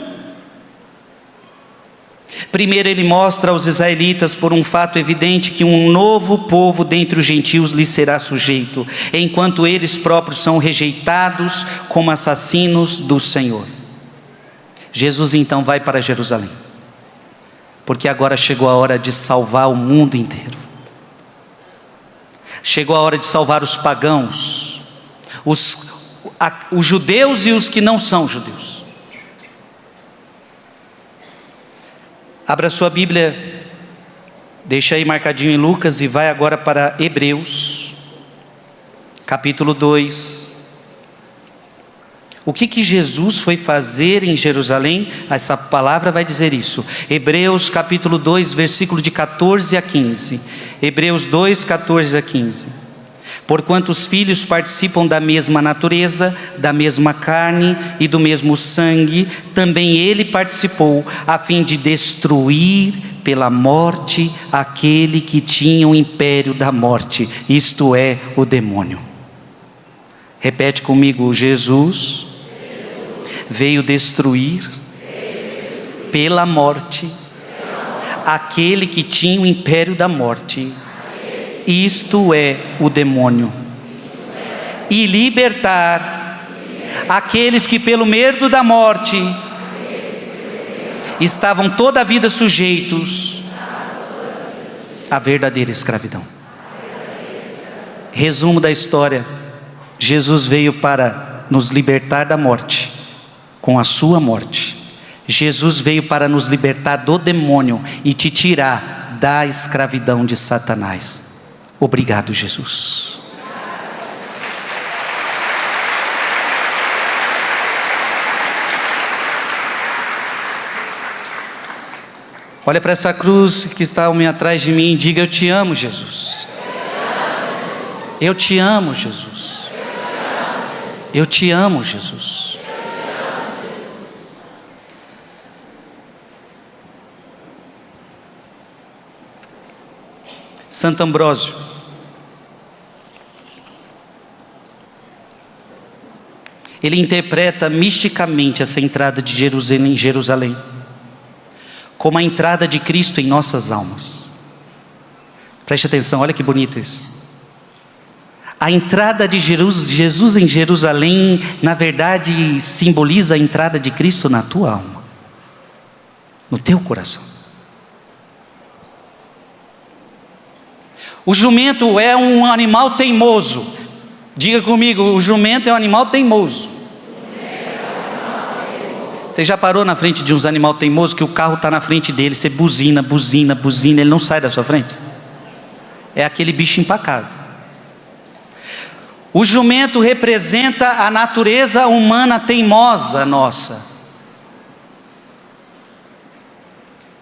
Primeiro ele mostra aos israelitas por um fato evidente que um novo povo dentre os gentios lhes será sujeito, enquanto eles próprios são rejeitados como assassinos do Senhor. Jesus então vai para Jerusalém, porque agora chegou a hora de salvar o mundo inteiro. Chegou a hora de salvar os pagãos, os judeus e os que não são judeus. Abra sua Bíblia, deixa aí marcadinho em Lucas e vai agora para Hebreus, capítulo 2. O que Jesus foi fazer em Jerusalém? Essa palavra vai dizer isso. Hebreus capítulo 2, versículo de 14 a 15. Hebreus 2, 14 a 15. Porquanto os filhos participam da mesma natureza, da mesma carne e do mesmo sangue, também ele participou, a fim de destruir pela morte aquele que tinha o império da morte, isto é, o demônio. Repete comigo: Jesus veio destruir pela morte aquele que tinha o império da morte, isto é, o demônio. e libertar aqueles que pelo medo da morte estavam toda a vida sujeitos à verdadeira escravidão. Resumo da história: Jesus veio para nos libertar da morte, com a sua morte. Jesus veio para nos libertar do demônio e te tirar da escravidão de Satanás. Obrigado, Jesus. Olha para essa cruz que está atrás de mim e diga: eu te amo, Jesus. Eu te amo, Jesus. Eu te amo, Jesus. Santo Ambrósio, ele interpreta misticamente essa entrada de Jerusalém como a entrada de Cristo em nossas almas. Preste atenção, olha que bonito isso. A entrada de Jesus em Jerusalém, na verdade, simboliza a entrada de Cristo na tua alma, no teu coração. O jumento é um animal teimoso. Diga comigo: o jumento é um animal teimoso. Você já parou na frente de uns animais teimosos que o carro está na frente dele, você buzina, buzina, buzina, ele não sai da sua frente? É aquele bicho empacado. O jumento representa a natureza humana teimosa nossa,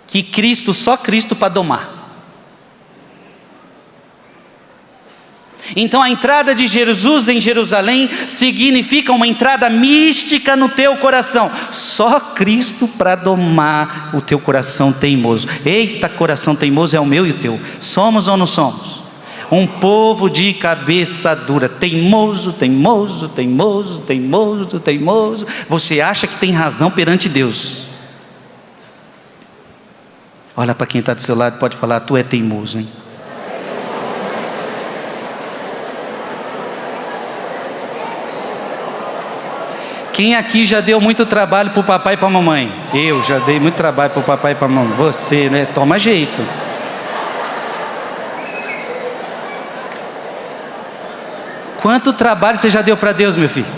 que Cristo, só Cristo para domar. Então a entrada de Jesus em Jerusalém significa uma entrada mística no teu coração. Só Cristo para domar o teu coração teimoso. Eita, coração teimoso é o meu e o teu. Somos ou não somos? Um povo de cabeça dura, teimoso, teimoso, teimoso, teimoso, teimoso. Você acha que tem razão perante Deus. Olha para quem está do seu lado, pode falar: tu é teimoso, hein? Quem aqui já deu muito trabalho para o papai e para a mamãe? Eu já dei muito trabalho para o papai e para a mamãe. Você, né? Toma jeito. Quanto trabalho você já deu para Deus, meu filho?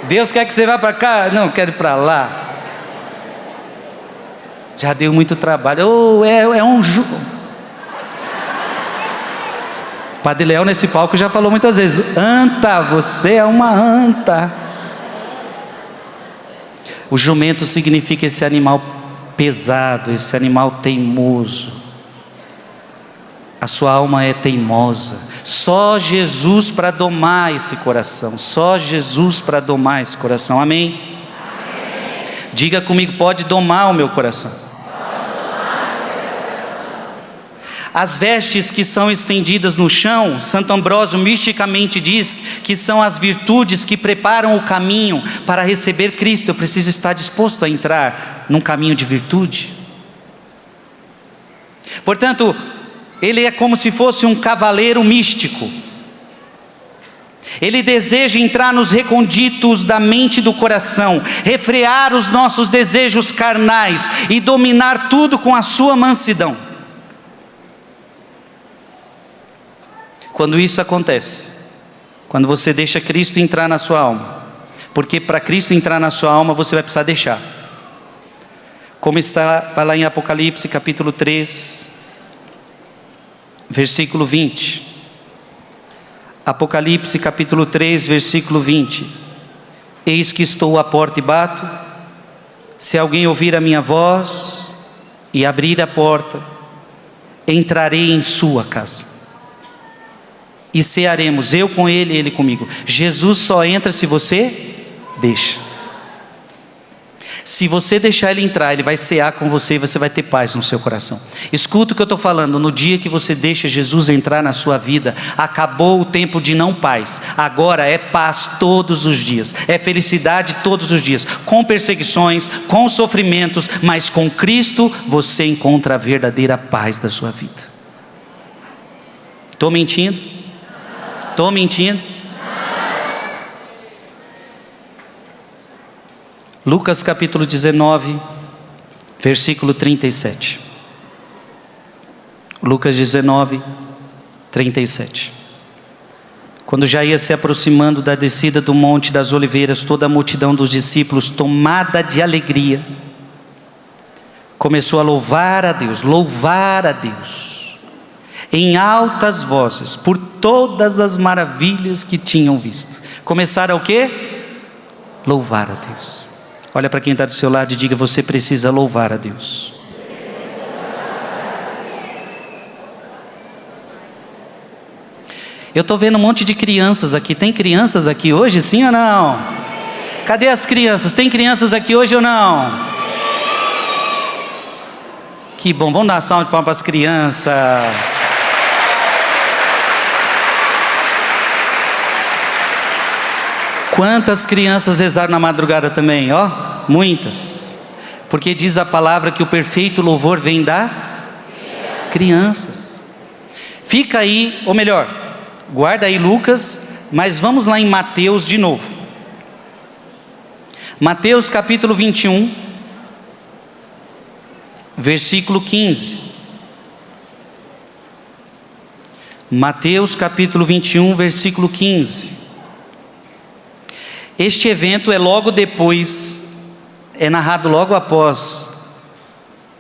Deus quer que você vá para cá? Não, quero ir para lá. Já deu muito trabalho. Oh, é um Padre Léo nesse palco já falou muitas vezes: anta, você é uma anta. O jumento significa esse animal pesado, esse animal teimoso. A sua alma é teimosa. Só Jesus para domar esse coração. Só Jesus para domar esse coração. Amém? Amém. Diga comigo: pode domar o meu coração. As vestes que são estendidas no chão, Santo Ambrósio misticamente diz que são as virtudes que preparam o caminho para receber Cristo. Eu preciso estar disposto a entrar num caminho de virtude. Portanto, ele é como se fosse um cavaleiro místico. Ele deseja entrar nos recônditos da mente e do coração, refrear os nossos desejos carnais e dominar tudo com a sua mansidão. Quando isso acontece, quando você deixa Cristo entrar na sua alma, porque para Cristo entrar na sua alma você vai precisar deixar. Como vai lá em Apocalipse capítulo 3, versículo 20. Apocalipse capítulo 3, versículo 20. Eis que estou à porta e bato. Se alguém ouvir a minha voz e abrir a porta, entrarei em sua casa. E cearemos, eu com ele, ele comigo. Jesus só entra se você deixa. Se você deixar ele entrar, ele vai cear com você e você vai ter paz no seu coração. Escuta o que eu estou falando: no dia que você deixa Jesus entrar na sua vida, acabou o tempo de não paz. Agora é paz todos os dias, é felicidade todos os dias, com perseguições, com sofrimentos, mas com Cristo você encontra a verdadeira paz da sua vida. Estou mentindo? Estou mentindo? Lucas capítulo 19, versículo 37. Lucas 19, 37. Quando já ia se aproximando da descida do Monte das Oliveiras, toda a multidão dos discípulos, tomada de alegria, começou a louvar a Deus, em altas vozes, por todas as maravilhas que tinham visto. Começaram a o quê? Louvar a Deus. Olha para quem está do seu lado e diga: você precisa louvar a Deus. Eu estou vendo um monte de crianças aqui. Tem crianças aqui hoje, sim ou não? Cadê as crianças? Tem crianças aqui hoje ou não? Que bom, vamos dar uma salva de palmas para as crianças. Quantas crianças rezaram na madrugada também? Ó, muitas. Porque diz a palavra que o perfeito louvor vem das crianças. Fica aí, ou melhor, guarda aí Lucas, mas vamos lá em Mateus de novo. Mateus capítulo 21, versículo 15. Mateus capítulo 21, versículo 15. Este evento é logo depois, é narrado logo após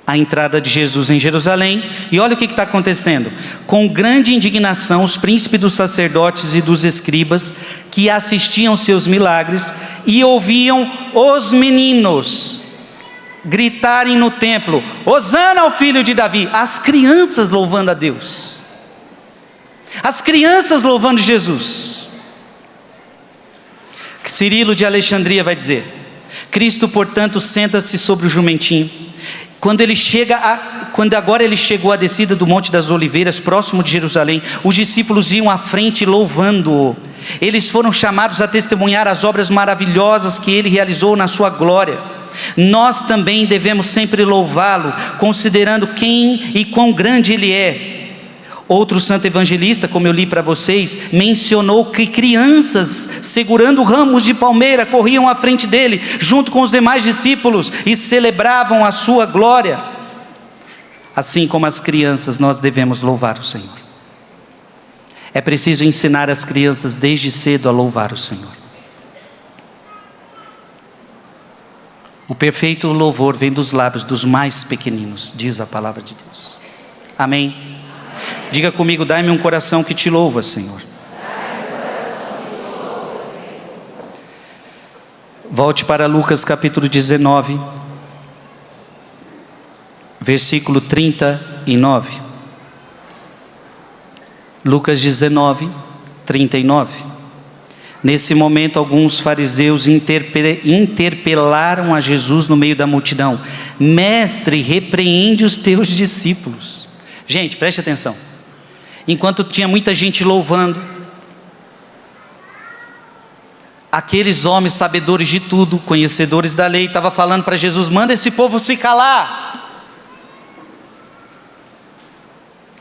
a entrada de Jesus em Jerusalém. E olha o que está acontecendo. Com grande indignação, os príncipes dos sacerdotes e dos escribas, que assistiam seus milagres e ouviam os meninos gritarem no templo: Hosana ao filho de Davi. As crianças louvando a Deus, as crianças louvando Jesus. Cirilo de Alexandria vai dizer: Cristo, portanto, senta-se sobre o jumentinho. Quando agora ele chegou à descida do Monte das Oliveiras, próximo de Jerusalém, os discípulos iam à frente louvando-o. Eles foram chamados a testemunhar as obras maravilhosas que ele realizou na sua glória. Nós também devemos sempre louvá-lo, considerando quem e quão grande ele é. Outro santo evangelista, como eu li para vocês, mencionou que crianças segurando ramos de palmeira corriam à frente dele, junto com os demais discípulos, e celebravam a sua glória. Assim como as crianças, nós devemos louvar o Senhor. É preciso ensinar as crianças desde cedo a louvar o Senhor. O perfeito louvor vem dos lábios dos mais pequeninos, diz a palavra de Deus. Amém? Diga comigo: dai-me um coração que te louva, Senhor. Volte para Lucas capítulo 19, versículo 39. Lucas 19, 39. Nesse momento, alguns fariseus interpelaram a Jesus no meio da multidão: Mestre, repreende os teus discípulos. Gente, preste atenção. Enquanto tinha muita gente louvando, aqueles homens sabedores de tudo, conhecedores da lei, estavam falando para Jesus: manda esse povo se calar.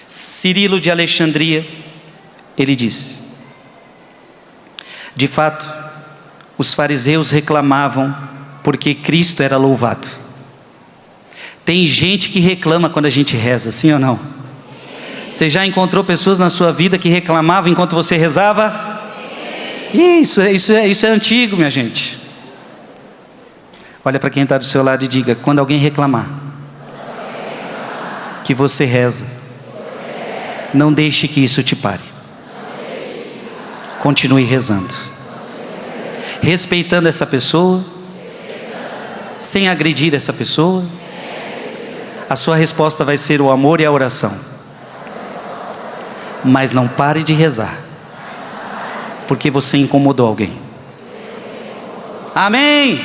Cirilo de Alexandria, ele disse: de fato, os fariseus reclamavam porque Cristo era louvado. Tem gente que reclama quando a gente reza, sim ou não? Você já encontrou pessoas na sua vida que reclamavam enquanto você rezava? Isso é antigo, minha gente. Olha para quem está do seu lado e diga: quando alguém reclamar que você reza, não deixe que isso te pare. Continue rezando, respeitando essa pessoa, sem agredir essa pessoa. A sua resposta vai ser o amor e a oração. Mas não pare de rezar, porque você incomodou alguém. Amém?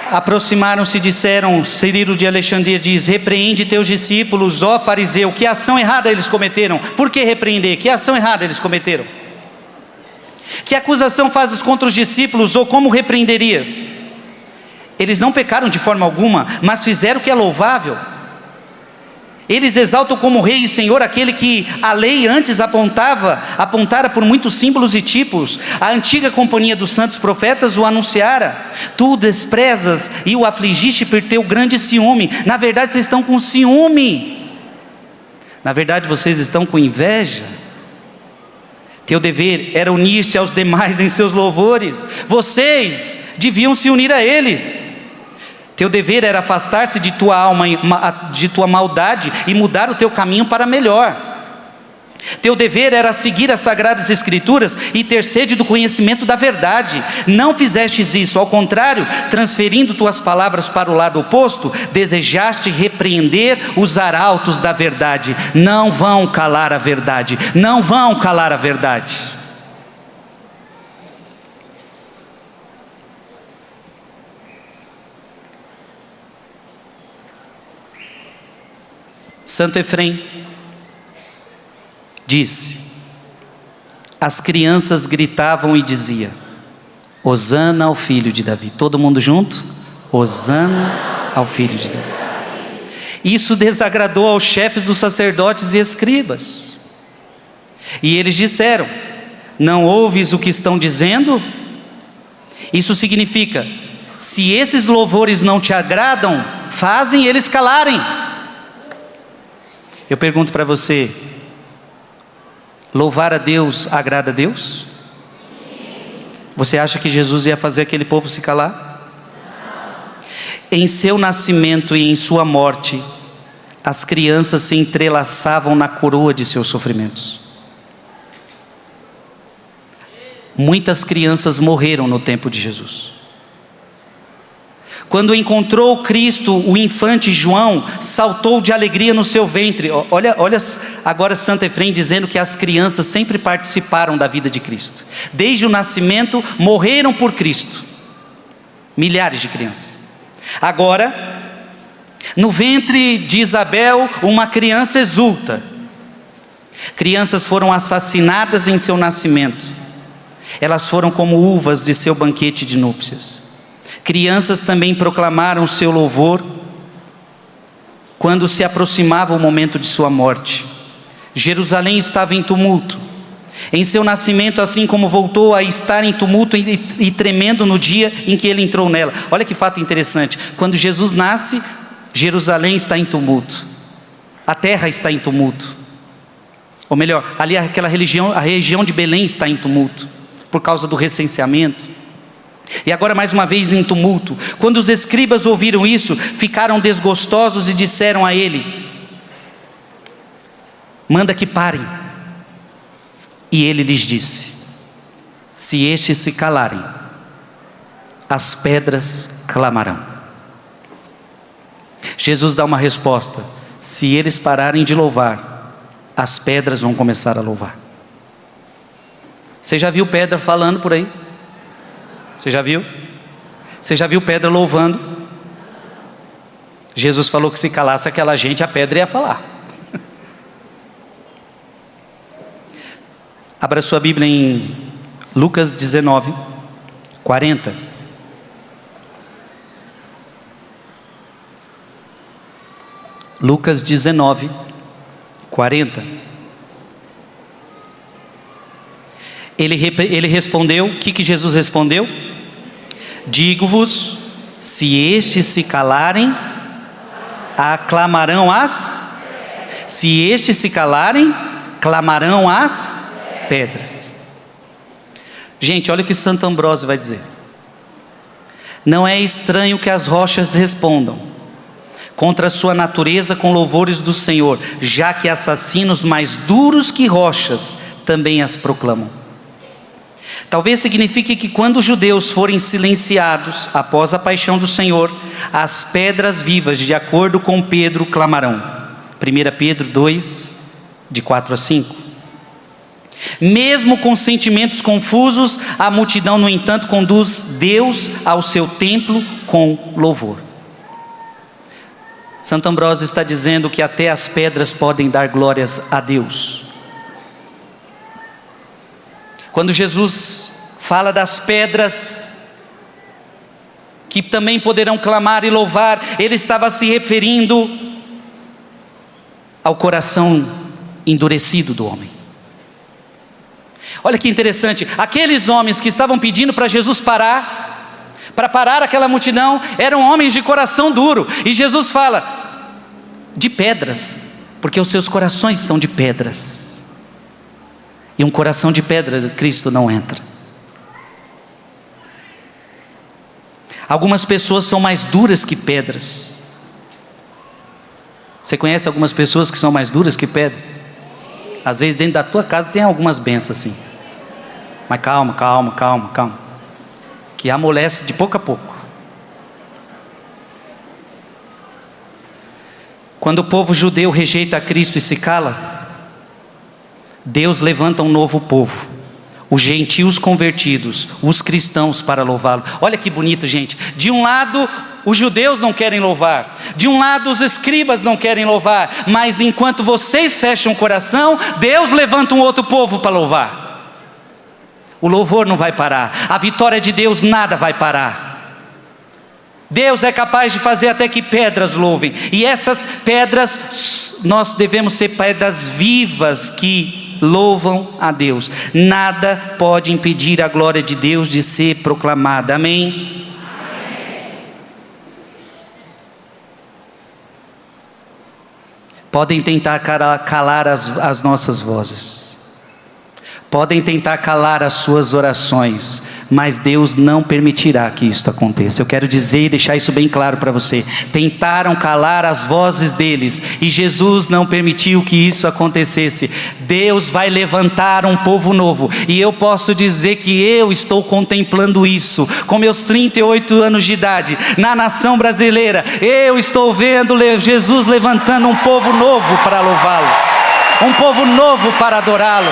Aproximaram-se e disseram, Cirilo de Alexandria diz: repreende teus discípulos, ó fariseu. Que ação errada eles cometeram? Por que repreender? Que ação errada eles cometeram? Que acusação fazes contra os discípulos, ou como repreenderias? Eles não pecaram de forma alguma, mas fizeram o que é louvável. Eles exaltam como Rei e Senhor aquele que a lei antes apontara por muitos símbolos e tipos. A antiga companhia dos santos profetas o anunciara. Tu o desprezas e o afligiste por teu grande ciúme. Na verdade vocês estão com ciúme. Na verdade vocês estão com inveja. Teu dever era unir-se aos demais em seus louvores. Vocês deviam se unir a eles. Teu dever era afastar-se de tua alma, de tua maldade e mudar o teu caminho para melhor. Teu dever era seguir as sagradas escrituras e ter sede do conhecimento da verdade. Não fizestes isso, ao contrário, transferindo tuas palavras para o lado oposto, desejaste repreender os arautos da verdade. Não vão calar a verdade, não vão calar a verdade. Santo Efrem disse: as crianças gritavam e diziam: Hosana ao filho de Davi. Todo mundo junto? Hosana ao filho de Davi. Isso desagradou aos chefes dos sacerdotes e escribas. E eles disseram: não ouves o que estão dizendo? Isso significa: se esses louvores não te agradam, fazem eles calarem. Eu pergunto para você: louvar a Deus agrada a Deus? Você acha que Jesus ia fazer aquele povo se calar? Em seu nascimento e em sua morte, as crianças se entrelaçavam na coroa de seus sofrimentos. Muitas crianças morreram no tempo de Jesus. Quando encontrou Cristo, o infante João saltou de alegria no seu ventre. Olha agora Santo Efrem dizendo que as crianças sempre participaram da vida de Cristo. Desde o nascimento, morreram por Cristo. Milhares de crianças. Agora, no ventre de Isabel, uma criança exulta. Crianças foram assassinadas em seu nascimento. Elas foram como uvas de seu banquete de núpcias. Crianças também proclamaram o seu louvor quando se aproximava o momento de sua morte. Jerusalém estava em tumulto. Em seu nascimento, assim como voltou a estar em tumulto e tremendo no dia em que ele entrou nela. Olha que fato interessante. Quando Jesus nasce, Jerusalém está em tumulto. A terra está em tumulto. Ou melhor, ali a região de Belém está em tumulto, por causa do recenseamento. E agora mais uma vez em tumulto. Quando os escribas ouviram isso, ficaram desgostosos e disseram a ele: manda que parem. E ele lhes disse: se estes se calarem, as pedras clamarão. Jesus dá uma resposta: se eles pararem de louvar, as pedras vão começar a louvar. Você já viu pedra falando por aí? Você já viu? Você já viu pedra louvando? Jesus falou que se calasse aquela gente, a pedra ia falar. Abra sua Bíblia em Lucas 19, 40. Lucas 19, 40. Ele respondeu, o que Jesus respondeu? Digo-vos, se estes se calarem, aclamarão as... Se estes se calarem, clamarão as pedras. Gente, olha o que Santo Ambrósio vai dizer. Não é estranho que as rochas respondam contra a sua natureza com louvores do Senhor, já que assassinos mais duros que rochas também as proclamam. Talvez signifique que quando os judeus forem silenciados após a paixão do Senhor, as pedras vivas, de acordo com Pedro, clamarão. 1 Pedro 2, de 4 a 5. Mesmo com sentimentos confusos, a multidão, no entanto, conduz Deus ao seu templo com louvor. Santo Ambrósio está dizendo que até as pedras podem dar glórias a Deus. Quando Jesus fala das pedras que também poderão clamar e louvar. Ele estava se referindo ao coração endurecido do homem. Olha que interessante, aqueles homens que estavam pedindo para Jesus parar, para parar aquela multidão, eram homens de coração duro, e Jesus fala, de pedras, porque os seus corações são de pedras, e um coração de pedra Cristo não entra. Algumas pessoas são mais duras que pedras. Você conhece algumas pessoas que são mais duras que pedra? Às vezes dentro da tua casa tem algumas bênçãos assim. Mas calma, que amolece de pouco a pouco. Quando o povo judeu rejeita a Cristo e se cala, Deus levanta um novo povo, os gentios convertidos, os cristãos, para louvá-lo. Olha que bonito, gente. De um lado, os judeus não querem louvar, de um lado os escribas não querem louvar, mas enquanto vocês fecham o coração, Deus levanta um outro povo para louvar. O louvor não vai parar, a vitória de Deus nada vai parar. Deus é capaz de fazer até que pedras louvem, e essas pedras, nós devemos ser pedras vivas que louvam a Deus. Nada pode impedir a glória de Deus de ser proclamada. Amém? Podem tentar calar as nossas vozes, podem tentar calar as suas orações, mas Deus não permitirá que isso aconteça. Eu quero dizer e deixar isso bem claro para você. Tentaram calar as vozes deles, e Jesus não permitiu que isso acontecesse. Deus vai levantar um povo novo, e eu posso dizer que eu estou contemplando isso, com meus 38 anos de idade, na nação brasileira. Eu estou vendo Jesus levantando um povo novo para louvá-lo, um povo novo para adorá-lo.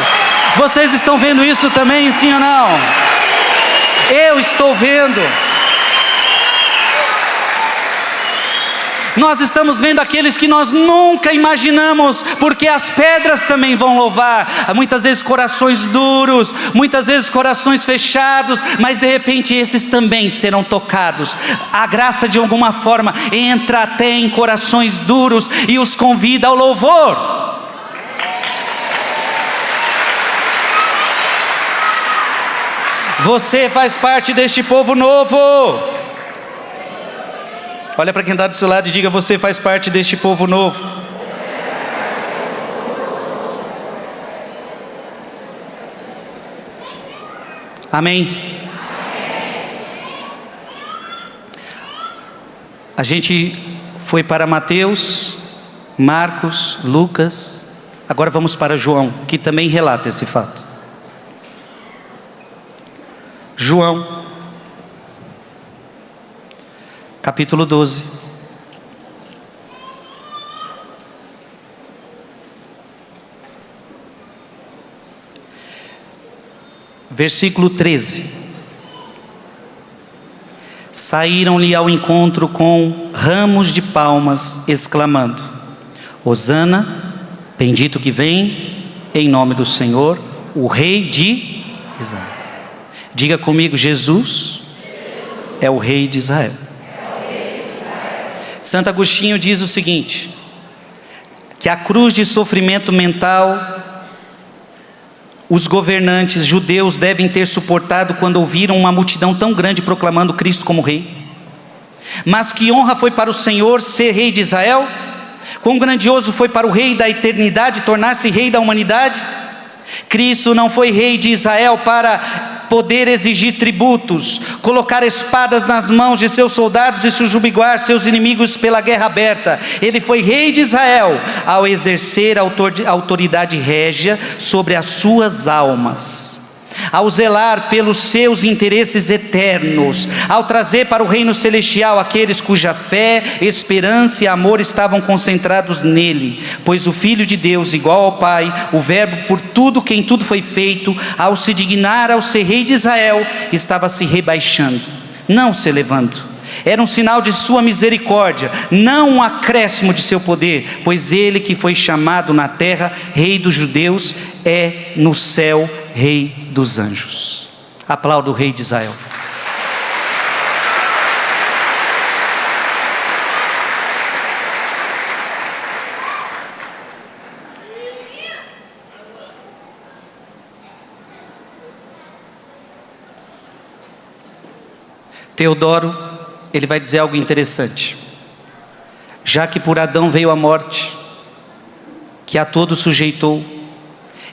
Vocês estão vendo isso também, sim ou não? Eu estou vendo. Nós estamos vendo aqueles que nós nunca imaginamos, porque as pedras também vão louvar. Muitas vezes corações duros, muitas vezes corações fechados, mas de repente esses também serão tocados. A graça de alguma forma entra até em corações duros e os convida ao louvor. Você faz parte deste povo novo. Olha para quem está do seu lado e diga: você faz parte deste povo novo. Amém? A gente foi para Mateus, Marcos, Lucas. Agora vamos para João, que também relata esse fato. João, capítulo 12. Versículo 13. Saíram-lhe ao encontro com ramos de palmas, exclamando: Hosana, bendito que vem em nome do Senhor, o Rei de Israel. Diga comigo: Jesus é o Rei de Israel. Santo Agostinho diz o seguinte: que a cruz de sofrimento mental os governantes judeus devem ter suportado quando ouviram uma multidão tão grande proclamando Cristo como Rei. Mas que honra foi para o Senhor ser Rei de Israel? Quão grandioso foi para o Rei da eternidade tornar-se Rei da humanidade? Cristo não foi Rei de Israel para poder exigir tributos, colocar espadas nas mãos de seus soldados e subjugar seus inimigos pela guerra aberta. Ele foi Rei de Israel ao exercer a autoridade régia sobre as suas almas, ao zelar pelos seus interesses eternos, ao trazer para o reino celestial aqueles cuja fé, esperança e amor estavam concentrados nele, pois o Filho de Deus, igual ao Pai, o Verbo por tudo quem tudo foi feito, ao se dignar ao ser Rei de Israel, estava se rebaixando, não se elevando. Era um sinal de sua misericórdia, não um acréscimo de seu poder, pois ele que foi chamado na terra Rei dos judeus, é no céu Rei dos anjos. Aplauda o Rei de Israel. Teodoro, ele vai dizer algo interessante. Já que por Adão veio a morte, que a todos sujeitou,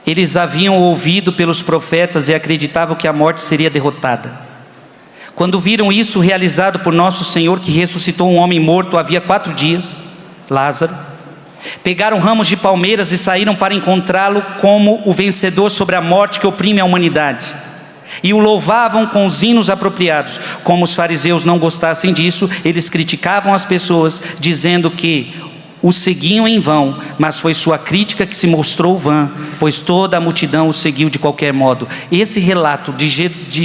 eles haviam ouvido pelos profetas e acreditavam que a morte seria derrotada. Quando viram isso realizado por nosso Senhor, que ressuscitou um homem morto havia 4 dias, Lázaro, pegaram ramos de palmeiras e saíram para encontrá-lo como o vencedor sobre a morte que oprime a humanidade. E o louvavam com os hinos apropriados. Como os fariseus não gostassem disso, eles criticavam as pessoas, dizendo que o seguiam em vão, mas foi sua crítica que se mostrou vã, pois toda a multidão o seguiu de qualquer modo. Esse relato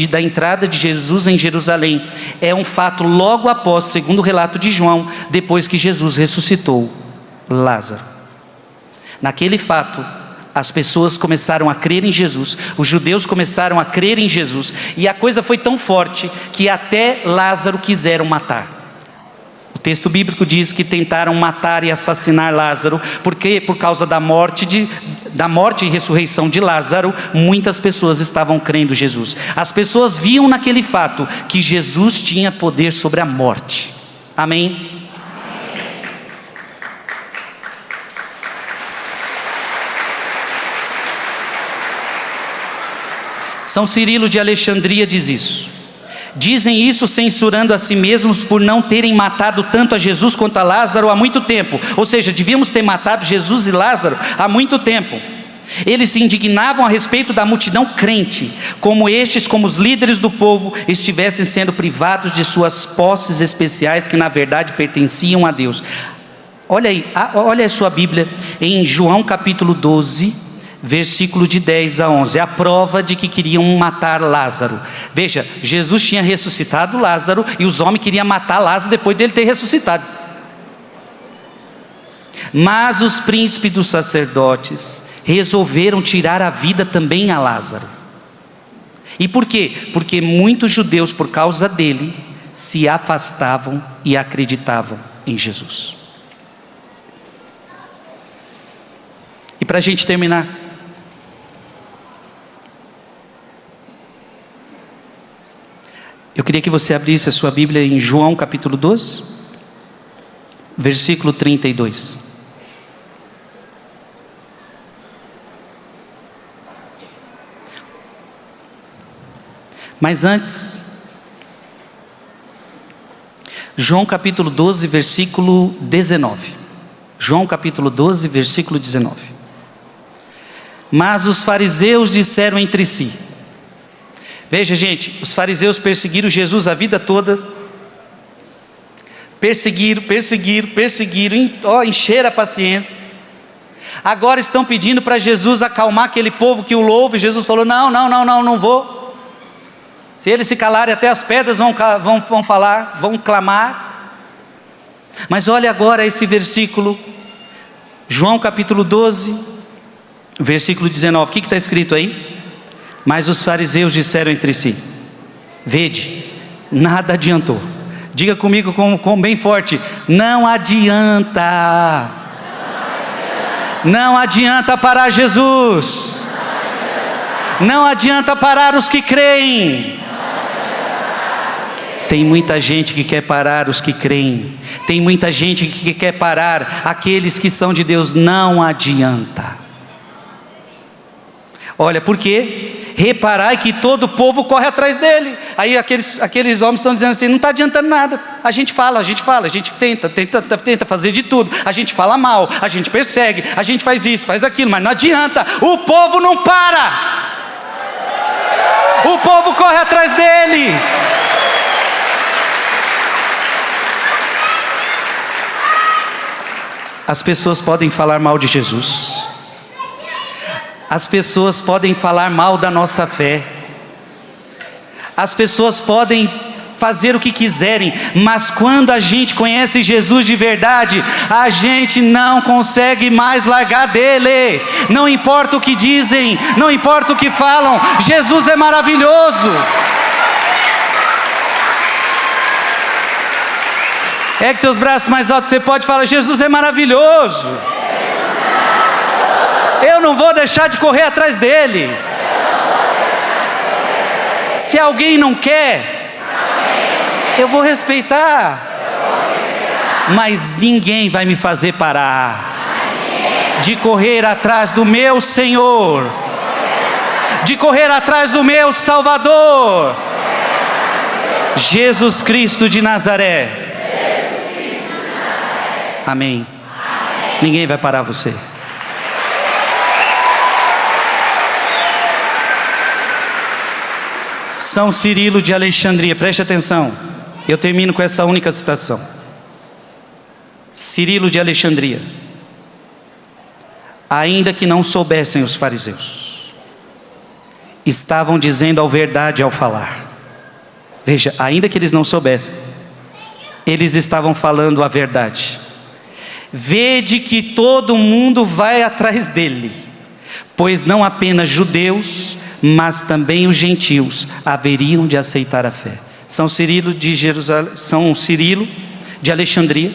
da entrada de Jesus em Jerusalém é um fato logo após, segundo o relato de João, depois que Jesus ressuscitou Lázaro. Naquele fato, as pessoas começaram a crer em Jesus, os judeus começaram a crer em Jesus, e a coisa foi tão forte que até Lázaro quiseram matar. O texto bíblico diz que tentaram matar e assassinar Lázaro, porque por causa da morte e ressurreição de Lázaro, muitas pessoas estavam crendo em Jesus. As pessoas viam naquele fato que Jesus tinha poder sobre a morte. Amém? São Cirilo de Alexandria diz isso. Dizem isso censurando a si mesmos por não terem matado tanto a Jesus quanto a Lázaro há muito tempo. Ou seja, devíamos ter matado Jesus e Lázaro há muito tempo. Eles se indignavam a respeito da multidão crente, como os líderes do povo, estivessem sendo privados de suas posses especiais que na verdade pertenciam a Deus. Olha aí, olha a sua Bíblia em João capítulo 12, versículo de 10 a 11, é a prova de que queriam matar Lázaro. Veja, Jesus tinha ressuscitado Lázaro e os homens queriam matar Lázaro depois dele ter ressuscitado. Mas os príncipes dos sacerdotes resolveram tirar a vida também a Lázaro. E por quê? Porque muitos judeus, por causa dele, se afastavam e acreditavam em Jesus. E para a gente terminar, eu queria que você abrisse a sua Bíblia em João capítulo 12, versículo 32. Mas antes, João capítulo 12, versículo 19. João capítulo 12, versículo 19. Mas os fariseus disseram entre si. Veja, gente, os fariseus perseguiram Jesus a vida toda. Perseguiram, encheram a paciência. Agora estão pedindo para Jesus acalmar aquele povo que o louva. E Jesus falou, não vou. Se eles se calarem, até as pedras vão falar, vão clamar. Mas olha agora esse versículo, João capítulo 12, versículo 19, o que está escrito aí? Mas os fariseus disseram entre si, vede, nada adiantou. Diga comigo com bem forte, não adianta. Não adianta parar Jesus. Não adianta parar os que creem. Tem muita gente que quer parar os que creem. Tem muita gente que quer parar aqueles que são de Deus. Não adianta. Olha, por quê? Reparai que todo o povo corre atrás dele. Aí aqueles homens estão dizendo assim, não está adiantando nada. A gente fala, a gente tenta fazer de tudo. A gente fala mal, a gente persegue, a gente faz isso, faz aquilo, mas não adianta. O povo não para. O povo corre atrás dele. As pessoas podem falar mal de Jesus. As pessoas podem falar mal da nossa fé. As pessoas podem fazer o que quiserem, mas quando a gente conhece Jesus de verdade, a gente não consegue mais largar dele. Não importa o que dizem, não importa o que falam, Jesus é maravilhoso. É que teus braços mais altos, você pode falar, Jesus é maravilhoso. Eu não vou deixar de correr atrás dele. Se alguém não quer, Eu vou respeitar. Mas ninguém vai me fazer parar de correr atrás do meu Senhor, de correr atrás do meu Salvador, Jesus Cristo de Nazaré. Amém. Ninguém vai parar você. São Cirilo de Alexandria, preste atenção, eu termino com essa única citação. Cirilo de Alexandria: ainda que não soubessem os fariseus, estavam dizendo a verdade ao falar. Veja, ainda que eles não soubessem, eles estavam falando a verdade. Vede que todo mundo vai atrás dele, pois não apenas judeus, mas também os gentios haveriam de aceitar a fé. São Cirilo de Jerusalém, São Cirilo de Alexandria,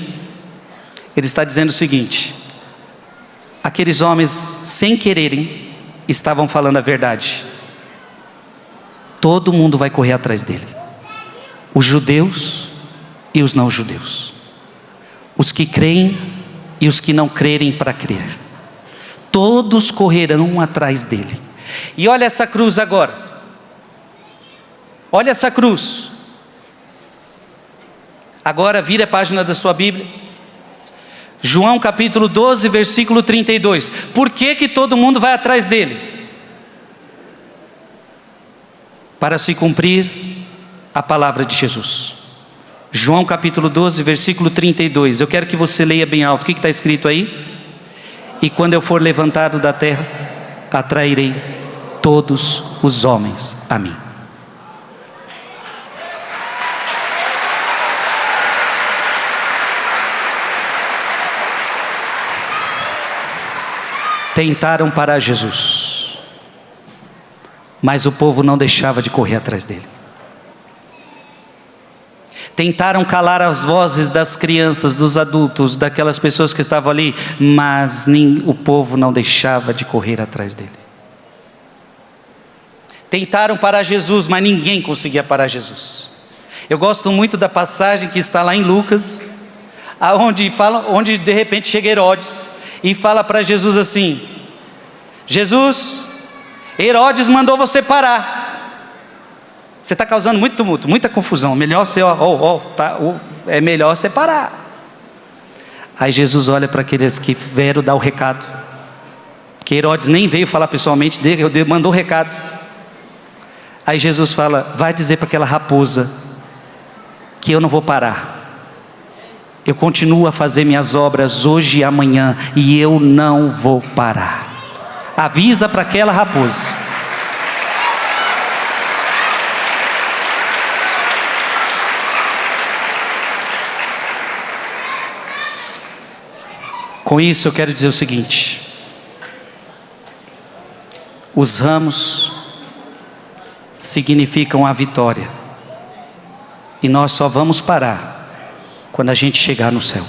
ele está dizendo o seguinte: aqueles homens, sem quererem, estavam falando a verdade. Todo mundo vai correr atrás dele, os judeus e os não judeus, os que creem e os que não crerem para crer, todos correrão atrás dele. E olha essa cruz agora, olha essa cruz. Agora vira a página da sua Bíblia, João capítulo 12, versículo 32. Por que que todo mundo vai atrás dele? Para se cumprir a palavra de Jesus. João capítulo 12, versículo 32. Eu quero que você leia bem alto. O que está escrito aí? E quando eu for levantado da terra, atrairei todos os homens a mim. Tentaram parar Jesus, mas o povo não deixava de correr atrás dele. Tentaram calar as vozes das crianças, dos adultos, daquelas pessoas que estavam ali, mas o povo não deixava de correr atrás dele. Tentaram parar Jesus, mas ninguém conseguia parar Jesus. Eu gosto muito da passagem que está lá em Lucas, onde de repente chega Herodes e fala para Jesus assim: Jesus, Herodes mandou você parar. Você está causando muito tumulto, muita confusão. Melhor você, é melhor você parar. Aí Jesus olha para aqueles que vieram dar o recado, que Herodes nem veio falar pessoalmente dele, mandou o recado. Aí Jesus fala: vai dizer para aquela raposa que eu não vou parar. Eu continuo a fazer minhas obras hoje e amanhã, e eu não vou parar. Avisa para aquela raposa. Com isso eu quero dizer o seguinte: os ramos significam a vitória, e nós só vamos parar quando a gente chegar no céu.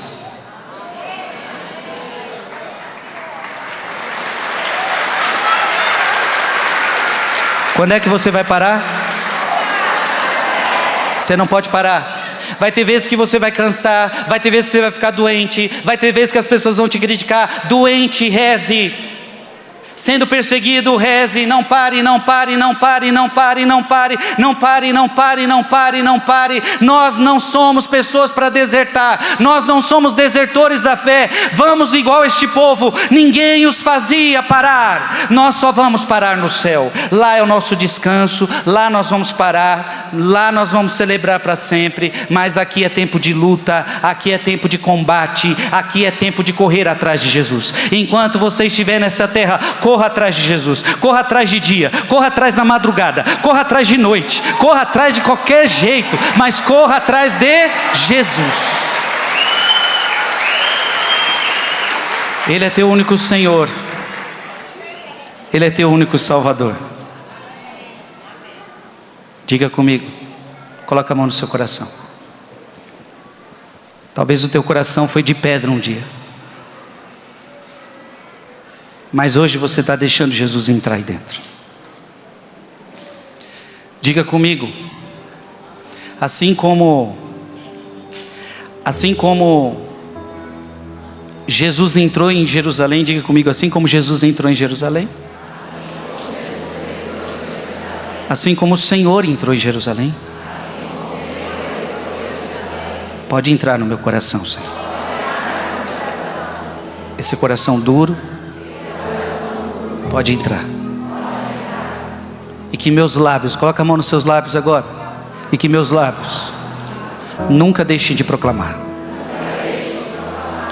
Quando é que você vai parar? Você não pode parar. Vai ter vezes que você vai cansar, vai ter vezes que você vai ficar doente, vai ter vezes que as pessoas vão te criticar. Doente, reze. Sendo perseguido, reze. Não pare, não pare, não pare, não pare, não pare, não pare, não pare, não pare, não pare. Nós não somos pessoas para desertar. Nós não somos desertores da fé. Vamos igual este povo. Ninguém os fazia parar. Nós só vamos parar no céu. Lá é o nosso descanso. Lá nós vamos parar. Lá nós vamos celebrar para sempre. Mas aqui é tempo de luta. Aqui é tempo de combate. Aqui é tempo de correr atrás de Jesus. Enquanto você estiver nessa terra, corra atrás de Jesus, corra atrás de dia, corra atrás na madrugada, corra atrás de noite, corra atrás de qualquer jeito, mas corra atrás de Jesus. Ele é teu único Senhor, Ele é teu único Salvador. Diga comigo, coloca a mão no seu coração. Talvez o teu coração foi de pedra um dia, mas hoje você está deixando Jesus entrar aí dentro. Diga comigo: Assim como Jesus entrou em Jerusalém, diga comigo, assim como Jesus entrou em Jerusalém. Assim como o Senhor entrou em Jerusalém. Pode entrar no meu coração, Senhor. Esse coração duro, pode entrar. E que meus lábios, coloca a mão nos seus lábios agora. E que meus lábios nunca deixem de proclamar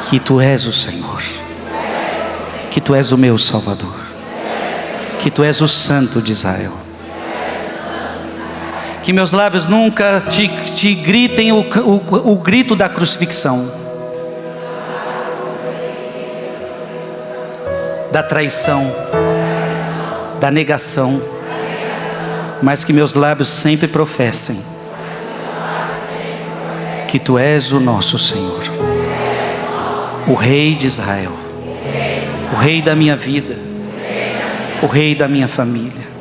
que Tu és o Senhor, que Tu és o meu Salvador, que Tu és o Santo de Israel. Que meus lábios nunca te gritem o grito da crucifixão, da traição, da negação, mas que meus lábios sempre professem que Tu és o nosso Senhor, o Rei de Israel, o Rei da minha vida, o Rei da minha família.